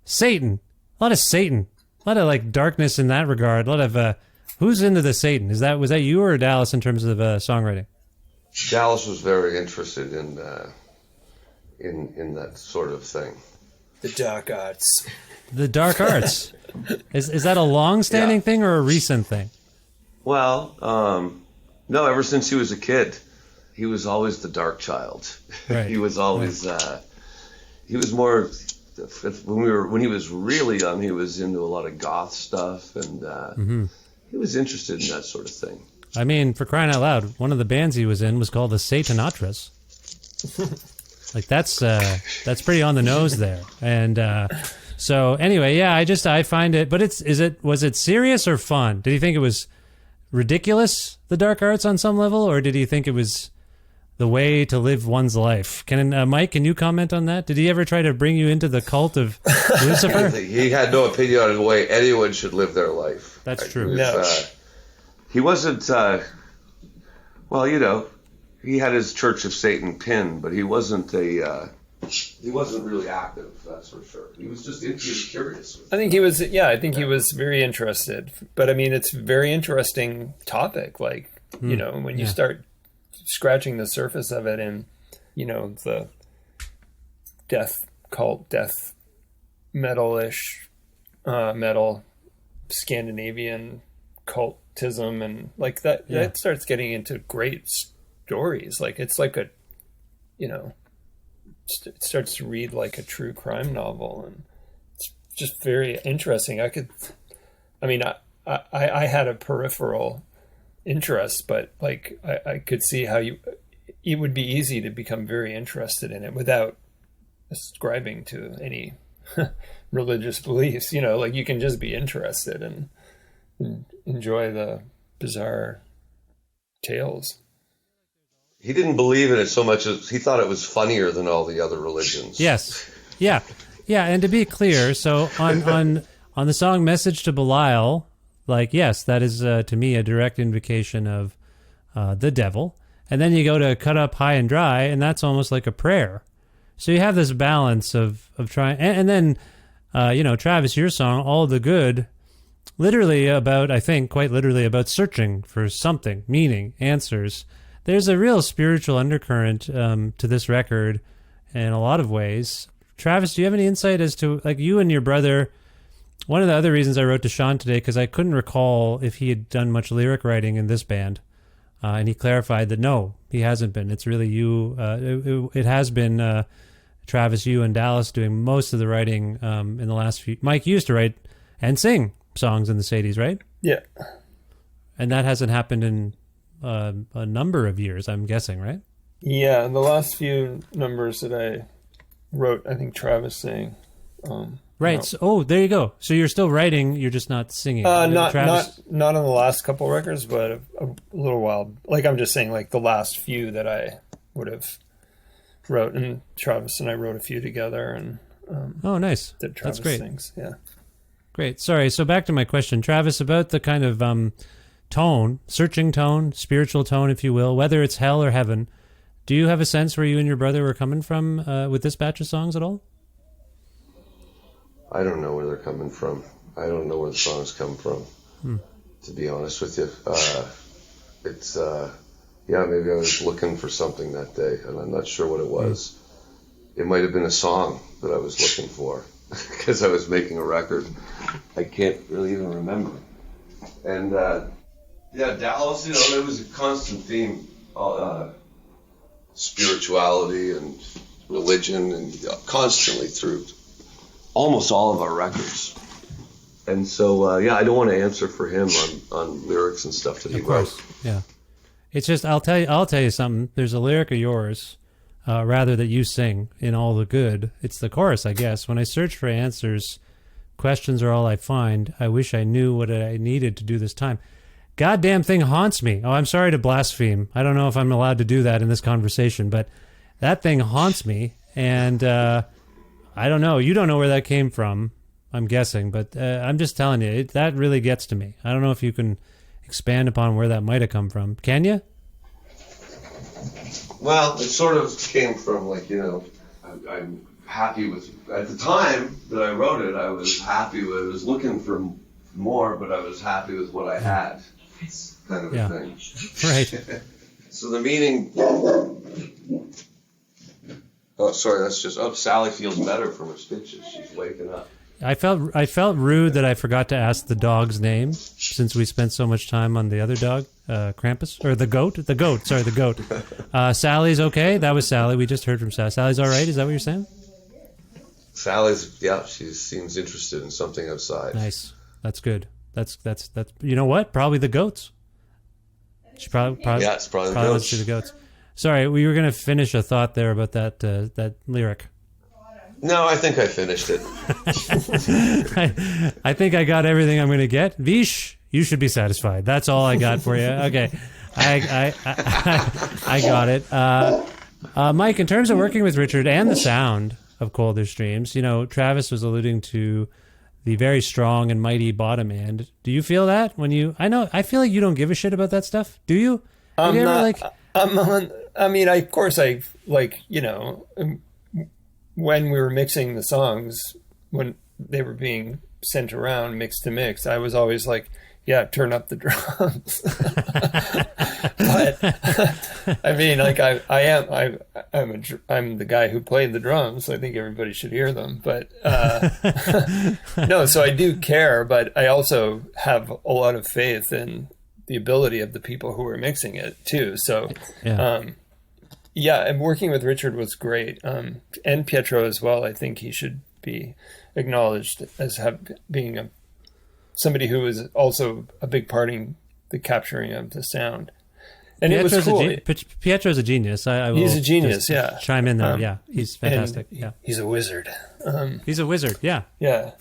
Satan, a lot of like darkness in that regard. A lot of, who's into the Satan? Was that you or Dallas in terms of songwriting? Dallas was very interested in that sort of thing. The dark arts. The dark arts. Is that a long-standing thing or a recent thing? Well, no, ever since he was a kid, he was always the dark child. Right. He was always, he was more, when he was really young, he was into a lot of goth stuff, and he was interested in that sort of thing. I mean, for crying out loud, one of the bands he was in was called the Satanatras. Like that's pretty on the nose there. And so anyway, yeah, I find it, but was it serious or fun? Did he think it was ridiculous, the dark arts on some level, or did he think it was the way to live one's life? Mike, can you comment on that? Did he ever try to bring you into the cult of Lucifer? He had no opinion on the way anyone should live their life. That's true. He wasn't, he had his Church of Satan pin, but he wasn't really active, that's for sure. He was just curious. I think he was, he was very interested. But I mean, it's a very interesting topic. Like, when you start scratching the surface of it and, the death cult, death metal-ish, metal, Scandinavian cultism and like that, that starts getting into great stories. Like it's like a, it starts to read like a true crime novel, and it's just very interesting. I had a peripheral interest, but like I could see how it would be easy to become very interested in it without ascribing to any religious beliefs. Like you can just be interested and enjoy the bizarre tales. He didn't believe in it so much as he thought it was funnier than all the other religions. Yes. Yeah. And to be clear, so on the song Message to Belial, like, yes, that is to me a direct invocation of the devil. And then you go to Cut Up High and Dry, and that's almost like a prayer. So you have this balance of trying, and then, Travis, your song, All the Good, literally about, I think, quite literally about searching for something, meaning, answers. There's a real spiritual undercurrent to this record in a lot of ways. Travis, do you have any insight as to, like, you and your brother? One of the other reasons I wrote to Sean today, because I couldn't recall if he had done much lyric writing in this band. And he clarified that no, he hasn't been. It's really you. It has been Travis, you, and Dallas doing most of the writing in the last few. Mike used to write and sing songs in the Sadies, right? Yeah. And that hasn't happened in a number of years, I'm guessing, right? Yeah, the last few numbers that I wrote, I think Travis sang. Right. So, there you go. So you're still writing, you're just not singing. Not Travis? not on the last couple records, but a little while. Like I'm just saying, like the last few that I would have wrote, and Travis and I wrote a few together, and oh, nice. that Travis That's great. sings. Yeah. Great. Sorry. So back to my question, Travis, about the kind of tone, searching tone, spiritual tone, if you will, whether it's hell or heaven. Do you have a sense where you and your brother were coming from with this batch of songs at all? I don't know where they're coming from. I don't know where the songs come from, to be honest with you. It's, maybe I was looking for something that day, and I'm not sure what it was. It might have been a song that I was looking for, because I was making a record. I can't really even remember. And, Dallas, there was a constant theme, spirituality and religion, and constantly through almost all of our records. And so, I don't want to answer for him on lyrics and stuff that he wrote. Yeah. It's just, I'll tell you something. There's a lyric of yours, rather that you sing in All the Good. It's the chorus, I guess. When I search for answers, questions are all I find. I wish I knew what I needed to do this time. Goddamn thing haunts me. Oh, I'm sorry to blaspheme. I don't know if I'm allowed to do that in this conversation, but that thing haunts me. And, I don't know. You don't know where that came from. I'm guessing, but I'm just telling you, that really gets to me. I don't know if you can expand upon where that might have come from. Can you? Well, it sort of came from like, I'm happy with, at the time that I wrote it, I was happy with, I was looking for more, but I was happy with what I had, kind of a thing. Right. So the meaning, oh, sorry, that's just, Sally feels better from her stitches, she's waking up. I felt rude that I forgot to ask the dog's name since we spent so much time on the other dog, Krampus, or the goat. The goat. Sally's okay. That was Sally. We just heard from Sally. Sally's all right. Is that what you're saying? Sally's, yeah, she seems interested in something outside. Nice. That's good. That's. You know what? Probably the goats. She probably yeah, it's probably the wants to see the goats. Sorry, we were going to finish a thought there about that lyric. No, I think I finished it. I think I got everything I'm going to get. Vish, you should be satisfied. That's all I got for you. Okay, I got it. Mike, in terms of working with Richard and the sound of Colder Streams, Travis was alluding to the very strong and mighty bottom end. Do you feel that when you? I feel like you don't give a shit about that stuff. Do you? Of course, I when we were mixing the songs, when they were being sent around mix to mix, I was always like, yeah, turn up the drums. But I mean, like I'm the guy who played the drums, so I think everybody should hear them. But no, so I do care, but I also have a lot of faith in the ability of the people who are mixing it too. So yeah, and working with Richard was great, and Pietro as well. I think he should be acknowledged as being somebody who was also a big part in the capturing of the sound. And Pietro's it was cool. Pietro's a genius. He's a genius, yeah. Chime in there, yeah. He's fantastic. Yeah, he's a wizard. He's a wizard, yeah. Yeah,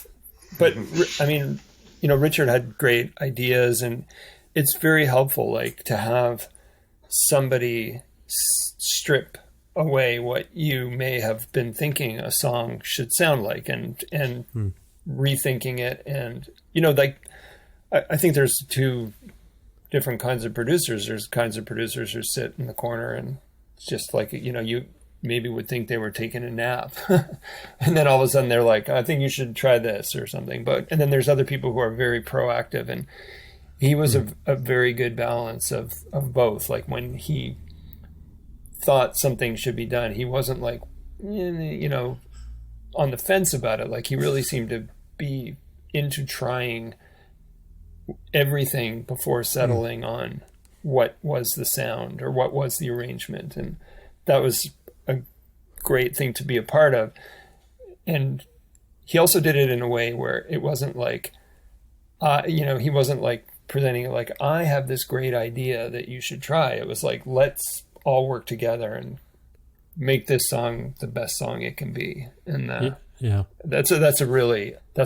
but I mean, Richard had great ideas, and it's very helpful, like, to have somebody strip away what you may have been thinking a song should sound like, and rethinking it. And I think there's two different kinds of producers. There's kinds of producers who sit in the corner and just like, you maybe would think they were taking a nap and then all of a sudden they're like, I think you should try this or something. And then there's other people who are very proactive, and he was a very good balance of both. Like, when he thought something should be done, he wasn't like, on the fence about it. Like, he really seemed to be into trying everything before settling on what was the sound or what was the arrangement. And that was a great thing to be a part of. And he also did it in a way where it wasn't like, he wasn't like presenting it like, I have this great idea that you should try. It was like, let's all work together and make this song the best song it can be. And that's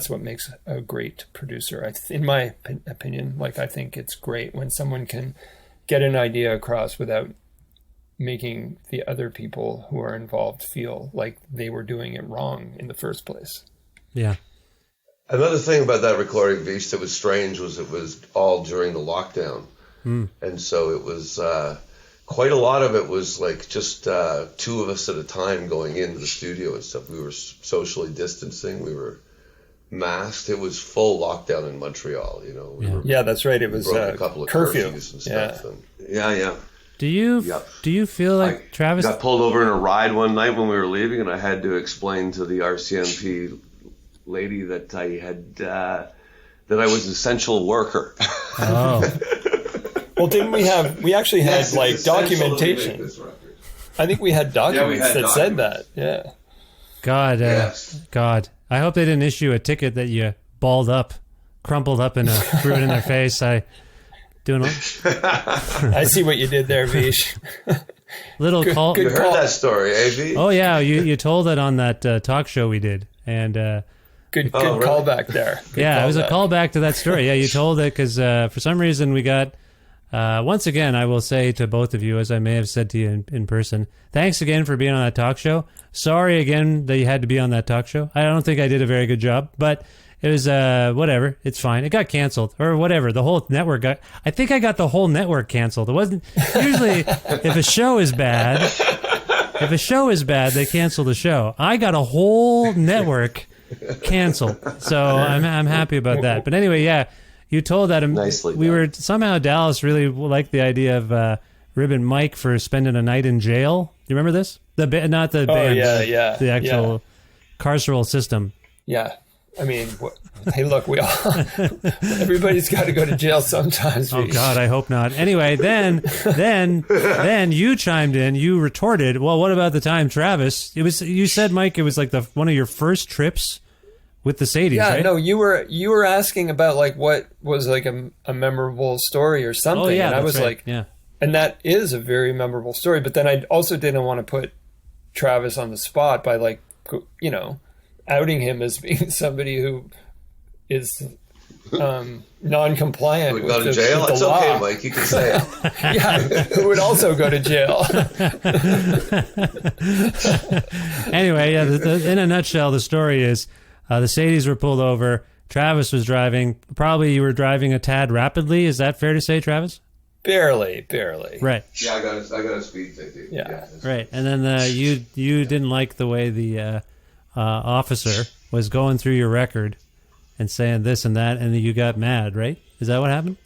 what makes a great producer. In my opinion, like, I think it's great when someone can get an idea across without making the other people who are involved feel like they were doing it wrong in the first place. Yeah. Another thing about that recording, Vish, that was strange was it was all during the lockdown. And so it was quite a lot of it was like just two of us at a time going into the studio and stuff. We were socially distancing. We were masked. It was full lockdown in Montreal, Yeah, that's right. It was a couple of curfew and stuff. Yeah. Do you feel like Travis got pulled over in a ride one night when we were leaving, and I had to explain to the RCMP lady that I had that I was an essential worker. Oh. Well, we actually had like documentation. I think we had documents that said that. Yeah. God. I hope they didn't issue a ticket that you balled up, crumpled up and threw it in their face. Doing what? I see what you did there, Vish. Little call. You heard that story, AV? Oh yeah, you told it on that talk show we did, and good callback there. It was a callback to that story. Yeah, you told it because for some reason we got Once again, I will say to both of you, as I may have said to you in person, thanks again for being on that talk show. Sorry again that you had to be on that talk show. I don't think I did a very good job, but it was whatever. It's fine. It got canceled or whatever. The whole network got. I think I got the whole network canceled. It wasn't usually if a show is bad. If a show is bad, they cancel the show. I got a whole network canceled, so I'm happy about that. But anyway, yeah, you told that Nicely we done. were somehow Dallas really liked the idea of ribbing Mike for spending a night in jail. You remember this? Not the band, yeah, the actual carceral system. Yeah. I mean, hey, look, we all everybody's got to go to jail sometimes. Oh God, I hope not. Anyway, then you chimed in. You retorted. Well, what about the time, Travis? It was you said, Mike. It was like one of your first trips with the Sadies. Yeah, right? no, you were asking about like what was like a memorable story or something, Oh yeah, and I was right. like, yeah. and that is a very memorable story. But then I also didn't want to put Travis on the spot by like, you know, outing him as being somebody who is non-compliant. Would go to with jail? with the It's law. okay, Mike. You can say it. Yeah, who would also go to jail. Anyway, yeah. In a nutshell, the story is the Sadies were pulled over. Travis was driving. Probably you were driving a tad rapidly. Is that fair to say, Travis? Barely. Right. Yeah, I got a speed ticket. Yeah. Right. And then you didn't like the way the officer was going through your record and saying this and that, and then you got mad, right? Is that what happened?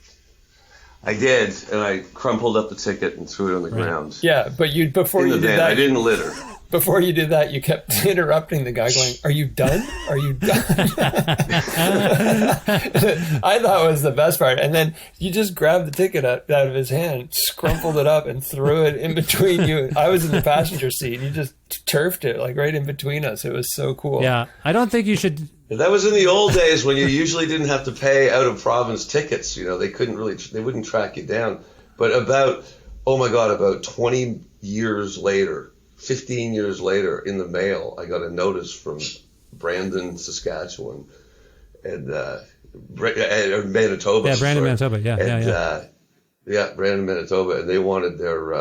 I did, and I crumpled up the ticket and threw it on the ground. Yeah, but before In you the did van. that, I didn't litter. before you did that, you kept interrupting the guy, going, "Are you done? Are you done?" I thought was the best part, and then you just grabbed the ticket out of his hand, scrumpled it up, and threw it in between you. I was in the passenger seat, and you just turfed it like right in between us. It was so cool. Yeah. I don't think you should. That was in the old days when you usually didn't have to pay out of province tickets. You know, they wouldn't track you down. But about 20 years later, 15 years later, in the mail, I got a notice from Brandon, Saskatchewan, and Manitoba. Yeah, Brandon, sorry. Manitoba. Yeah, And, yeah, Brandon, Manitoba, and they wanted their.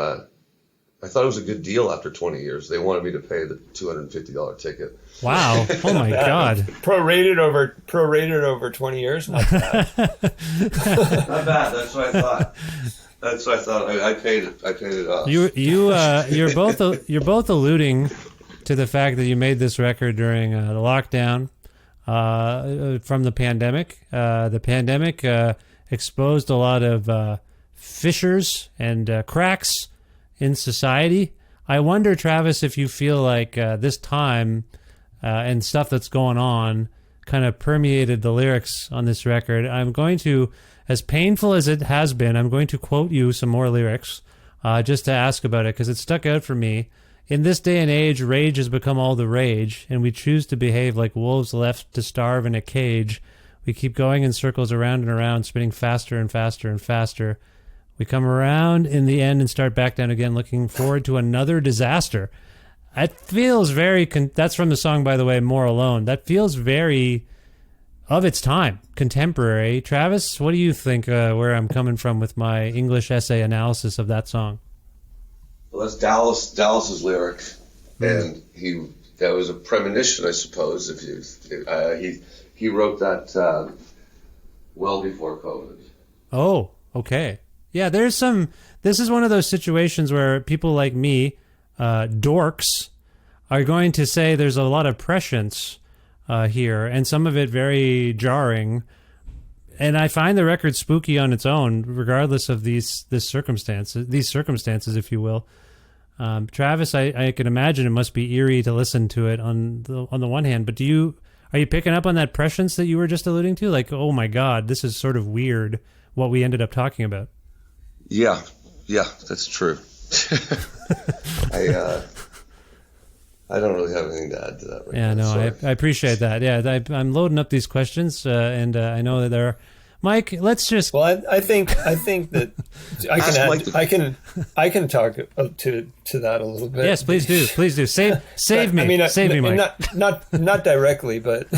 I thought it was a good deal after 20 years. They wanted me to pay the $250 ticket. Wow. Oh my God. Prorated over 20 years. Not bad. Not bad. That's what I thought. I paid it. I paid it off. You're both alluding to the fact that you made this record during the lockdown from the pandemic. The pandemic exposed a lot of fissures and cracks in society. I wonder, Travis, if you feel like this time and stuff that's going on kind of permeated the lyrics on this record. I'm going to, as painful as it has been, I'm going to quote you some more lyrics just to ask about it because it stuck out for me. In this day and age, rage has become all the rage, and we choose to behave like wolves left to starve in a cage. We keep going in circles around and around, spinning faster and faster and faster. We come around in the end and start back down again, looking forward to another disaster. It feels very... that's from the song, by the way, More Alone. That feels very of its time, contemporary. Travis, what do you think where I'm coming from with my English essay analysis of that song? Well, that's Dallas's lyric, and that was a premonition, I suppose. He wrote that well before COVID. Oh, okay. Yeah, this is one of those situations where people like me, dorks, are going to say there's a lot of prescience here, and some of it very jarring. And I find the record spooky on its own, regardless of these circumstances, if you will. Travis, I can imagine it must be eerie to listen to it on the one hand, but are you picking up on that prescience that you were just alluding to? Like, oh my God, this is sort of weird what we ended up talking about. Yeah, that's true. I don't really have anything to add to that. Yeah, no, I appreciate that. Yeah, I'm loading up these questions, and I know that there are. Mike, let's just. Well, I think that I can talk to that a little bit. Yes, please do. Save me. I mean, save me, Mike. Not directly, but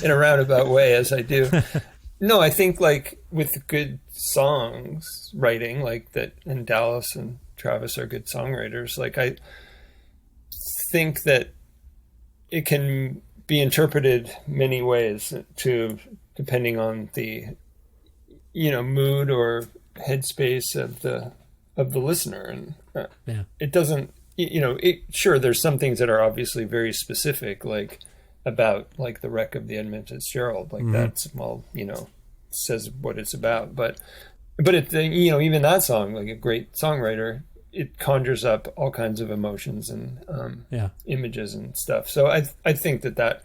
in a roundabout way, as I do. No, I think like with good songs writing, like that, and Dallas and Travis are good songwriters. Like I think that it can be interpreted many ways to depending on the mood or headspace of the listener, and it doesn't sure there's some things that are obviously very specific, like about like the wreck of the Edmund Fitzgerald, like that's says what it's about, but it even that song, like a great songwriter, it conjures up all kinds of emotions and images and stuff. So I think that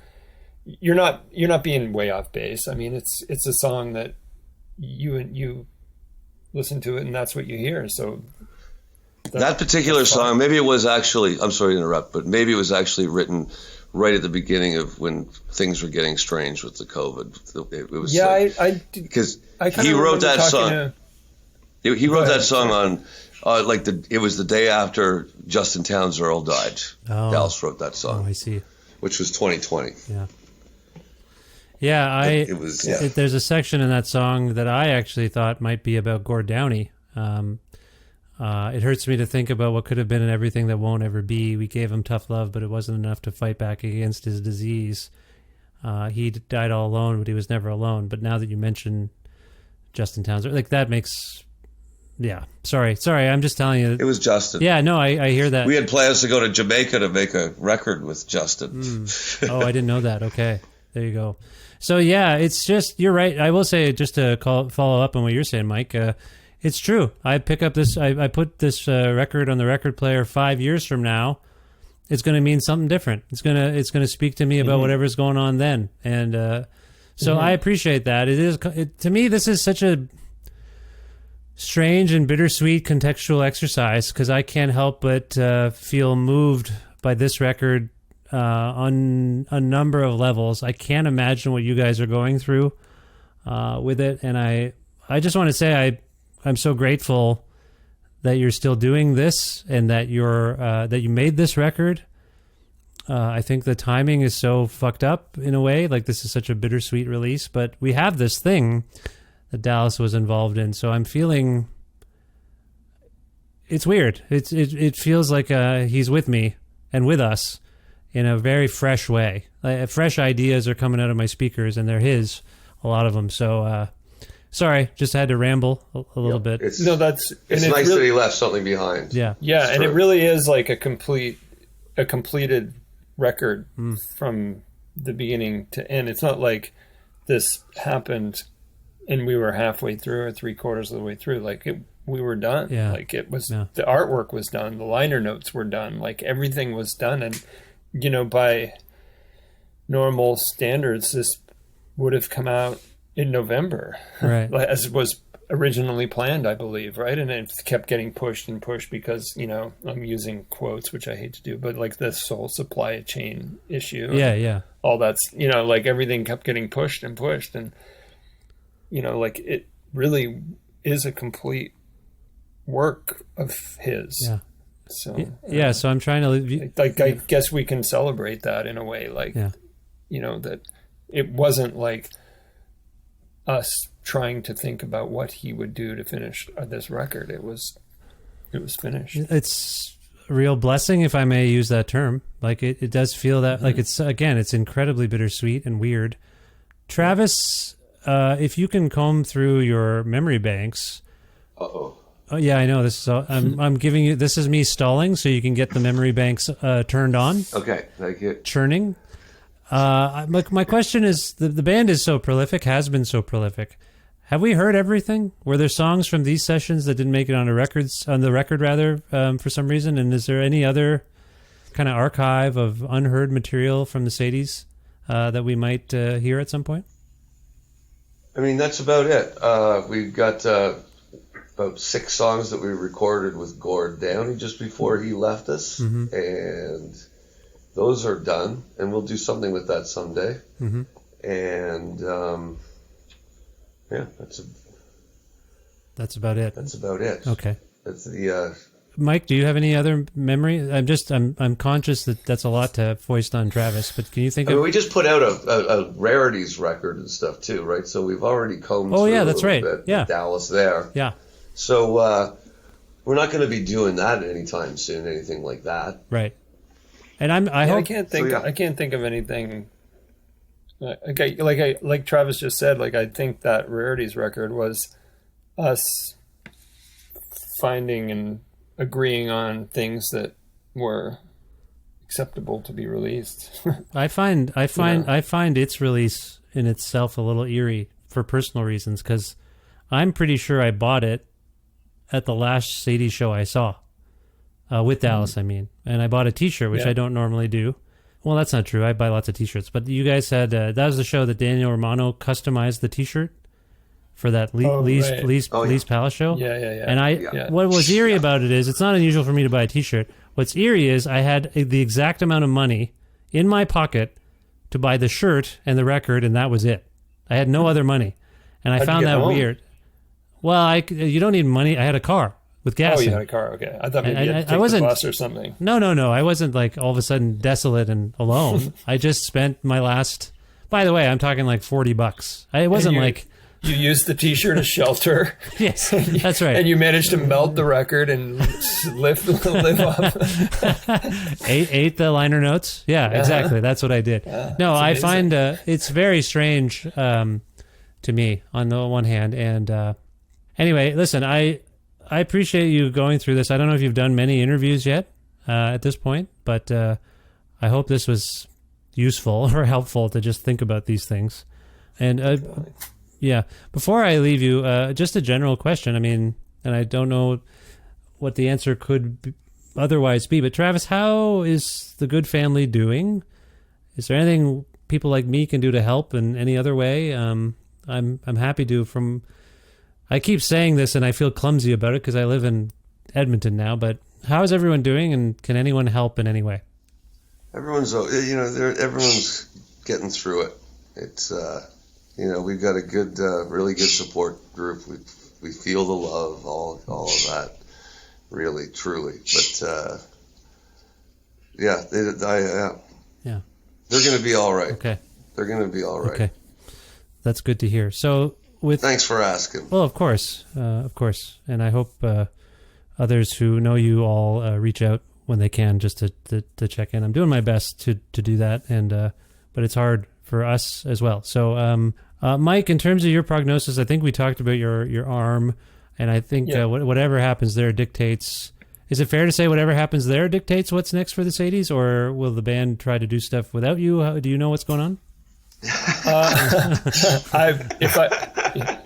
you're not being way off base. I mean, it's a song that you listen to it and that's what you hear. So that particular song, maybe it was actually, I'm sorry to interrupt, but maybe it was actually written right at the beginning of when things were getting strange with the COVID. It was because he wrote that song. He wrote that song on it was the day after Justin Townes Earl died. Dallas wrote that song. I see. Which was 2020. Yeah. It was. There's a section in that song that I actually thought might be about Gord Downey. It hurts me to think about what could have been and everything that won't ever be. We gave him tough love, but it wasn't enough to fight back against his disease. He died all alone, but he was never alone. But now that you mention Justin Townes, like that makes, sorry. I'm just telling you. It was Justin. Yeah, no, I hear that. We had plans to go to Jamaica to make a record with Justin. Oh, I didn't know that. Okay, there you go. So yeah, it's just, you're right. I will say, just to follow up on what you're saying, Mike, it's true. I pick up this. I put this record on the record player 5 years from now. It's going to mean something different. It's gonna speak to me about whatever's going on then. And so I appreciate that. To me, this is such a strange and bittersweet contextual exercise, because I can't help but feel moved by this record on a number of levels. I can't imagine what you guys are going through with it, and I just want to say I'm so grateful that you're still doing this and that that you made this record. I think the timing is so fucked up in a way. Like, this is such a bittersweet release, but we have this thing that Dallas was involved in. So I'm feeling, it's weird. It feels like he's with me and with us in a very fresh way. Fresh ideas are coming out of my speakers, and they're his, a lot of them. So, sorry, just had to ramble a little bit. It's nice that he left something behind. Yeah, and it really is like a completed record from the beginning to end. It's not like this happened and we were halfway through or 3/4 of the way through. Like we were done. Yeah. Like it was, the artwork was done, the liner notes were done, like everything was done. And by normal standards, this would have come out in November, right, as was originally planned, I believe, right? And it kept getting pushed and pushed because, I'm using quotes, which I hate to do, but like this whole supply chain issue. Yeah. All that's, like everything kept getting pushed and pushed. And, like it really is a complete work of his. Yeah. So, so I'm trying to... I guess we can celebrate that in a way, like, that it wasn't like us trying to think about what he would do to finish this record. It was finished. It's a real blessing, if I may use that term. Like it does feel that, like it's incredibly bittersweet and weird. Travis, if you can comb through your memory banks. Uh-oh. Oh yeah, I know this is. I'm giving you. This is me stalling, so you can get the memory banks turned on. Okay, thank you. Churning. My question is: the band is so prolific, has been so prolific. Have we heard everything? Were there songs from these sessions that didn't make it on the record rather, for some reason? And is there any other kind of archive of unheard material from the Sadies that we might hear at some point? I mean, that's about it. We've got about 6 songs that we recorded with Gord Downey just before he left us, and those are done, and we'll do something with that someday. And that's about it. That's about it. Okay. That's the Mike, do you have any other memory? I'm conscious that that's a lot to foist on Travis, but can you think of? we just put out a rarities record and stuff too, right? So we've already combed Oh, through yeah, that's a right. little bit Yeah. with Dallas there. Yeah, So we're not going to be doing that anytime soon, anything like that. right. And I Yeah, hope I can't think. So, yeah. I can't think of anything. Like Travis just said. Like I think that rarities record was us finding and agreeing on things that were acceptable to be released. I find its release in itself a little eerie for personal reasons, because I'm pretty sure I bought it at the last Sadie show I saw with Dallas. I mean, and I bought a T-shirt, which I don't normally do. Well, that's not true. I buy lots of T-shirts, but you guys had that was the show that Daniel Romano customized the T-shirt for that Lee's Palace show. Yeah. And what was eerie about it is it's not unusual for me to buy a T-shirt. What's eerie is I had the exact amount of money in my pocket to buy the shirt and the record, and that was it. I had no other money, and I How'd you found get that home? weird. Well, you don't need money. I had a car with gas. Oh, you in had it. a car. Okay, I thought maybe you had to I take wasn't- the bus or something. No. I wasn't like all of a sudden desolate and alone. I just spent my last. By the way, I'm talking like $40. It wasn't you- like. You used the T-shirt as shelter. Yes, that's right. And you managed to melt the record and live up. ate the liner notes. Yeah, exactly. That's what I did. No, I amazing. find it's very strange to me on the one hand. And anyway, listen, I appreciate you going through this. I don't know if you've done many interviews yet at this point, but I hope this was useful or helpful to just think about these things. And yeah, before I leave you, just a general question. I mean, and I don't know what the answer could otherwise be, but Travis, how is the Good family doing? Is there anything people like me can do to help in any other way? I'm happy to. I keep saying this and I feel clumsy about it because I live in Edmonton now. But how is everyone doing, and can anyone help in any way? Everyone's getting through it. It's we've got a good, really good support group. We feel the love, all of that, really, truly. But yeah, they're going to be all right. Okay. They're going to be all right. Okay. That's good to hear. So Thanks for asking. Well, of course, and I hope others who know you all reach out when they can just to check in. I'm doing my best to do that, and but it's hard for us as well. So, Mike, in terms of your prognosis, I think we talked about your arm, and I think whatever happens there dictates. Is it fair to say whatever happens there dictates what's next for the Sadies, or will the band try to do stuff without you? Do you know what's going on?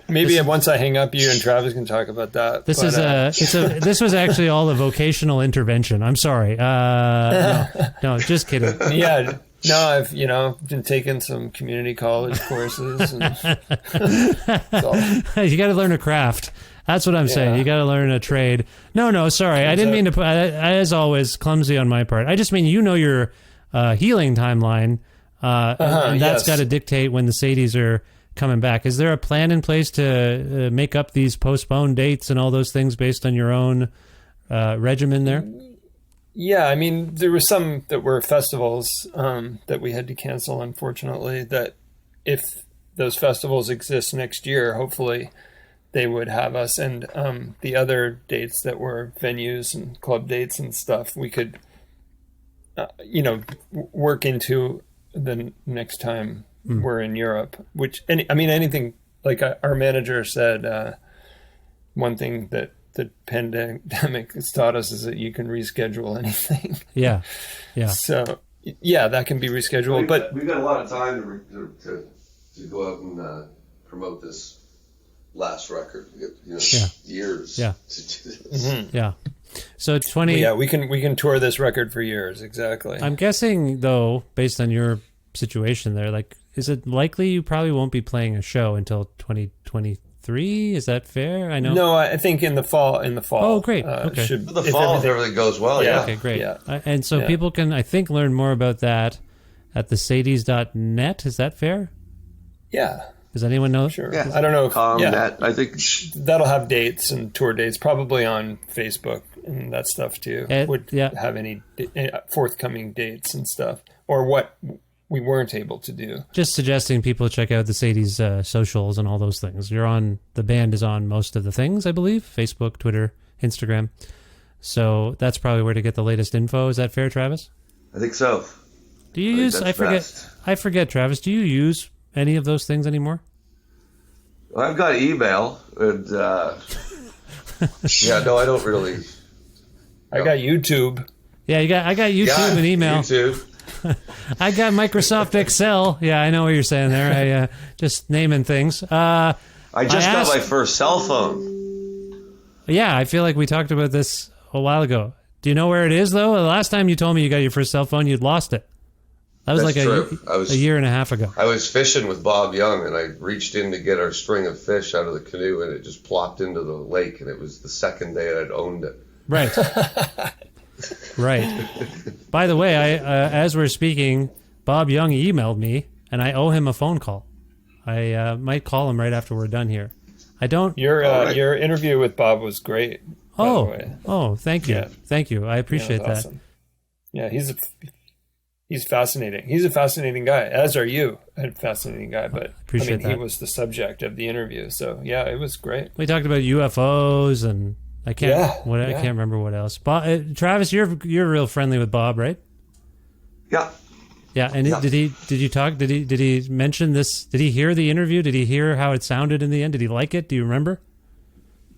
Maybe once I hang up, you and Travis can talk about that. This this was actually all a vocational intervention. I'm sorry. No, just kidding. Yeah. No, I've been taking some community college courses. And You got to learn a craft. That's what I'm saying. You got to learn a trade. No, sorry. I didn't mean to put, as always, clumsy on my part. I just mean your healing timeline, and that's got to dictate when the Sadies are coming back. Is there a plan in place to make up these postponed dates and all those things based on your own regimen there? Yeah, I mean, there were some that were festivals that we had to cancel, unfortunately, that if those festivals exist next year, hopefully they would have us. And the other dates that were venues and club dates and stuff, we could, work into the next time we're in Europe. Anything, like our manager said, one thing that the pandemic has taught us is that you can reschedule anything. Yeah. So, yeah, that can be rescheduled. But we've got a lot of time to go out and promote this last record. We got years to do this. Mm-hmm. Yeah. So 20. Yeah, we can tour this record for years. Exactly. I'm guessing, though, based on your situation there, like, is it likely you probably won't be playing a show until 2023? Is that fair? I know. No, I think in the fall. Oh, great. Okay. The fall, if everything goes well. Yeah. Okay, great. Yeah. And so people can, I think, learn more about that at thesadies.net. Is that fair? Yeah. Does anyone know? Sure. Yeah. I don't know. If, That, I think. that'll have dates and tour dates, probably on Facebook and that stuff too. Would have any forthcoming dates and stuff, or what we weren't able to do. Just suggesting people check out the Sadies socials and all those things. The band is on most of the things, I believe. Facebook, Twitter, Instagram. So that's probably where to get the latest info. Is that fair, Travis? I think so. Do you use, I forget, Travis, do you use any of those things anymore? Well, I've got email, and yeah, no, I don't really. I got YouTube. Yeah, I got YouTube and email. YouTube. I got Microsoft Excel. Yeah, I know what you're saying there. I just naming things. I got my first cell phone. Yeah, I feel like we talked about this a while ago. Do you know where it is, though? The last time you told me you got your first cell phone, you'd lost it. That was That's true. a year and a half ago. I was fishing with Bob Young, and I reached in to get our string of fish out of the canoe, and it just plopped into the lake, and it was the second day I'd owned it. Right. Right. By the way, as we're speaking, Bob Young emailed me, and I owe him a phone call. I might call him right after we're done here. I don't. Your interview with Bob was great. By the way. Thank you, thank you. I appreciate that. Awesome. Yeah, he's fascinating. He's a fascinating guy, as are you, a fascinating guy. But he was the subject of the interview, so yeah, it was great. We talked about UFOs and. I can't remember what else. Travis, you're real friendly with Bob, right? Yeah. Yeah, and did he mention this? Did he hear the interview? Did he hear how it sounded in the end? Did he like it? Do you remember?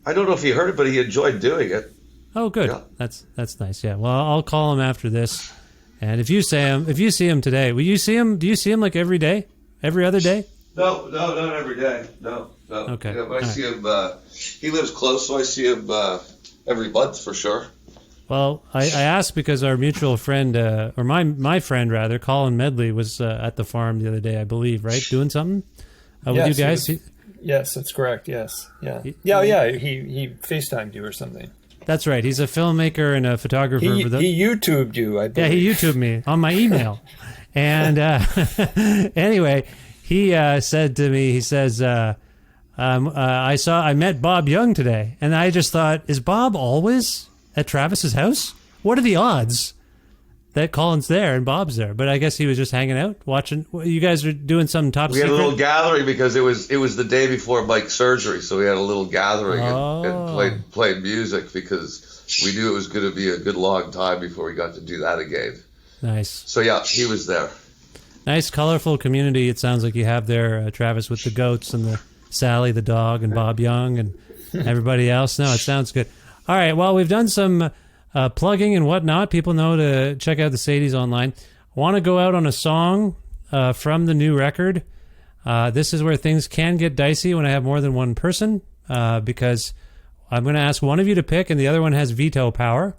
I don't know if he heard it, but he enjoyed doing it. Oh, good. Yeah. That's nice. Yeah. Well, I'll call him after this. And if you see him today, will you see him? Do you see him like every day? Every other day? No, not every day. No. Okay. Yeah, but I see him. He lives close, so I see him every month for sure. Well, I asked because our mutual friend, or my friend rather, Colin Medley, was at the farm the other day, I believe, right? Doing something with you guys? Yes, that's correct. Yes. Yeah. He FaceTimed you or something. That's right. He's a filmmaker and a photographer. He YouTubed you, I believe. Yeah, he YouTubed me on my email. And anyway, he said to me, he says, I met Bob Young today, and I just thought, is Bob always at Travis's house? What are the odds that Colin's there and Bob's there? But I guess he was just hanging out, watching. You guys are doing some top secret. We had a little gathering because it was the day before Mike's surgery, so we had a little gathering and played music because we knew it was going to be a good long time before we got to do that again. Nice. So yeah, he was there. Nice, colorful community. It sounds like you have there, Travis, with the goats and the Sally the dog and Bob Young and everybody else. No, it sounds good. All right, well, we've done some plugging and whatnot. People know to check out the Sadies online. Want to go out on a song from the new record. This is where things can get dicey when I have more than one person because I'm going to ask one of you to pick and the other one has veto power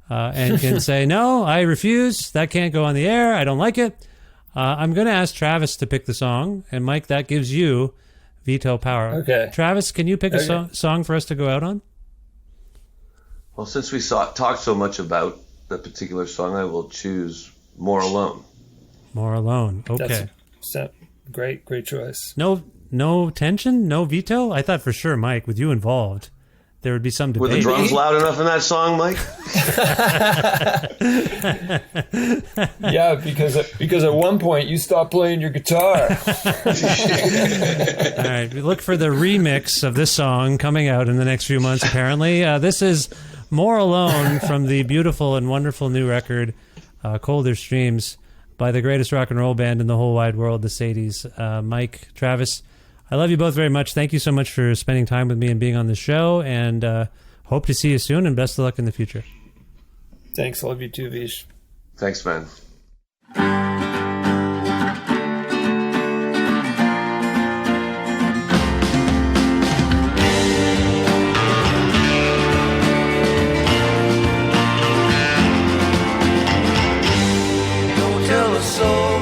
and can say, no, I refuse. That can't go on the air. I don't like it. I'm going to ask Travis to pick the song. And Mike, that gives you veto power. Okay. Travis, can you pick a song for us to go out on? Well, since we talked so much about that particular song, I will choose More Alone. More Alone. Okay. That's great choice. No tension? No veto? I thought for sure, Mike, with you involved, there would be some debate. Were the drums loud enough in that song, Mike? Yeah, because at one point you stopped playing your guitar. All right, we look for the remix of this song coming out in the next few months, apparently. This is More Alone from the beautiful and wonderful new record, Colder Streams, by the greatest rock and roll band in the whole wide world, the Sadies. Mike, Travis, I love you both very much. Thank you so much for spending time with me and being on the show, and hope to see you soon, and best of luck in the future. Thanks. I love you too, Vish. Thanks, man. Don't tell a soul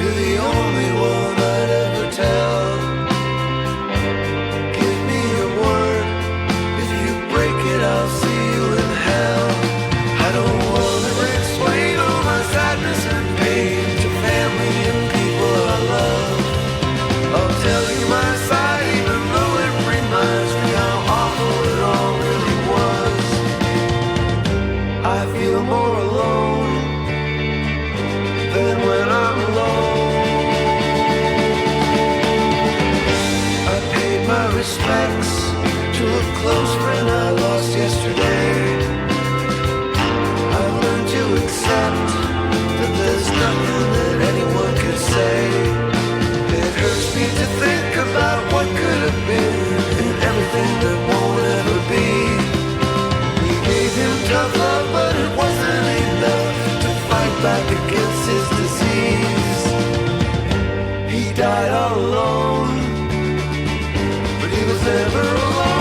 you're the only one I'd ever tell. Give me your word. If you break it, I'll see you in hell. I don't want to explain all my sadness and pain. a close friend I lost yesterday. I've learned to accept that there's nothing that anyone could say. It hurts me to think about what could have been and everything that won't ever be. We gave him tough love, but it wasn't enough to fight back against his disease. He died all alone, but he was never alone.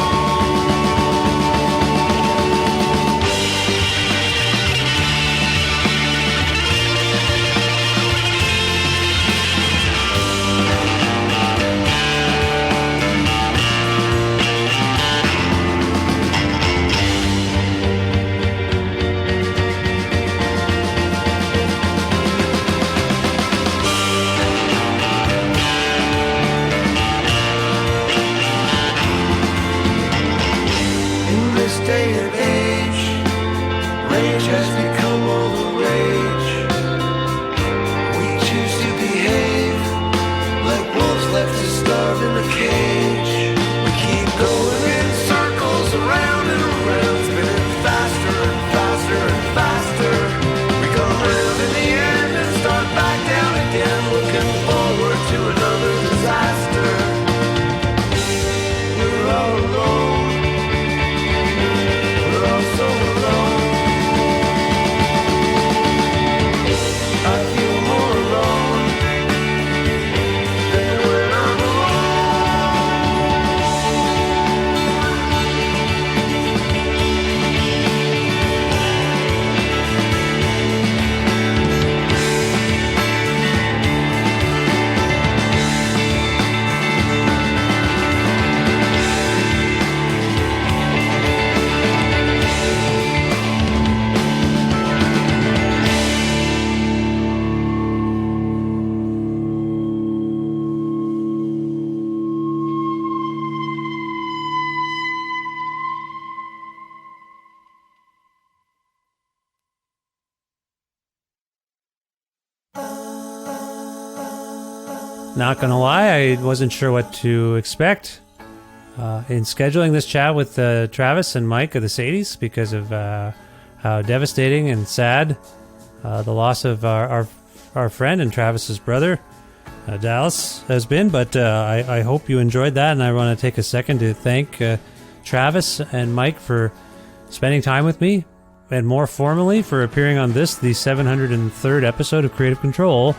Day and age, rage has become all the rage. We choose to behave like wolves left to starve in a cage. We keep going in circles around and around, spinning faster and faster and faster. We come around in the end and start back down again, looking forward to another disaster. We're all alone. So alone. I feel more alone than when I'm Not gonna lie, I wasn't sure what to expect in scheduling this chat with Travis and Mike of the Sadies because of how devastating and sad the loss of our friend and Travis's brother, Dallas, has been. But I hope you enjoyed that, and I want to take a second to thank Travis and Mike for spending time with me, and more formally for appearing on this, the 703rd episode of Creative Control,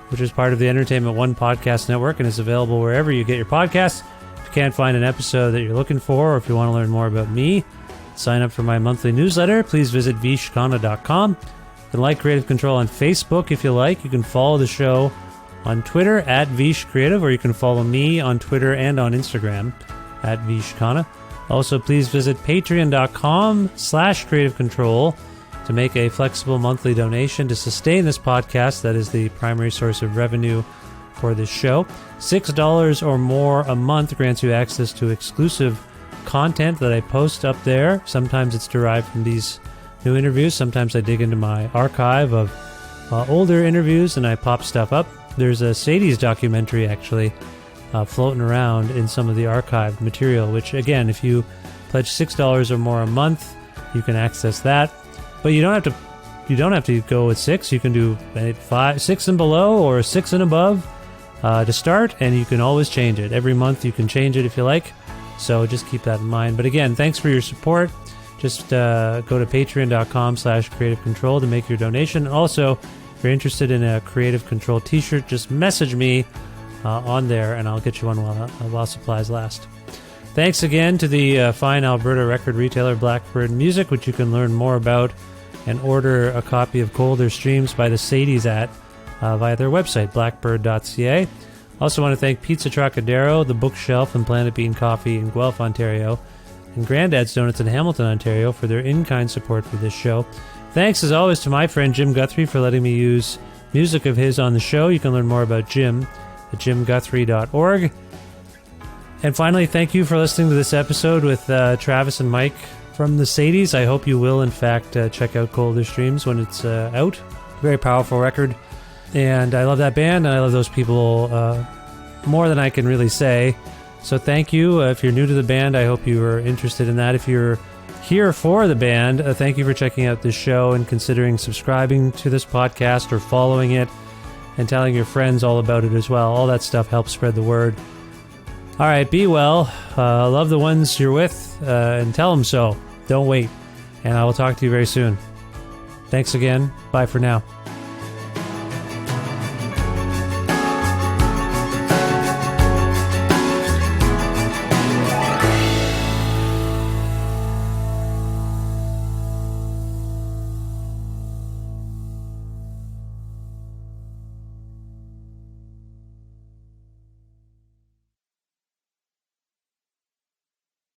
which is part of the Entertainment One podcast network and is available wherever you get your podcasts. If you can't find an episode that you're looking for, or if you want to learn more about me, sign up for my monthly newsletter. Please visit vishkhanna.com. You can like Creative Control on Facebook if you like. You can follow the show on Twitter at Vish Creative, or you can follow me on Twitter and on Instagram at Vishkhanna. Also, please visit patreon.com/Creative Control to make a flexible monthly donation to sustain this podcast. That is the primary source of revenue for this show. $6 or more a month grants you access to exclusive content that I post up there. Sometimes it's derived from these new interviews. Sometimes I dig into my archive of older interviews and I pop stuff up. There's a Sadies documentary actually floating around in some of the archived material, which again, if you pledge $6 or more a month, you can access that. But you don't have to go with 6. You can do 5, 6 and below, or 6 and above to start, and you can always change it. Every month you can change it if you like. So just keep that in mind. But again, thanks for your support. Just go to patreon.com/Creative Control to make your donation. Also, if you're interested in a Creative Control t-shirt, just message me on there, and I'll get you one while supplies last. Thanks again to the fine Alberta record retailer Blackbird Music, which you can learn more about and order a copy of Colder Streams by the Sadies at via their website, blackbird.ca. Also want to thank Pizza Trocadero, The Bookshelf, and Planet Bean Coffee in Guelph, Ontario, and Grandad's Donuts in Hamilton, Ontario for their in-kind support for this show. Thanks as always to my friend Jim Guthrie for letting me use music of his on the show. You can learn more about Jim at jimguthrie.org. And finally, thank you for listening to this episode with Travis and Mike from the Sadies. I hope you will, in fact, check out Colder Streams when it's out. Very powerful record. And I love that band, and I love those people more than I can really say. So thank you. If you're new to the band, I hope you are interested in that. If you're here for the band, thank you for checking out this show and considering subscribing to this podcast or following it and telling your friends all about it as well. All that stuff helps spread the word. All right, be well. Love the ones you're with and tell them so. Don't wait. And I will talk to you very soon. Thanks again. Bye for now.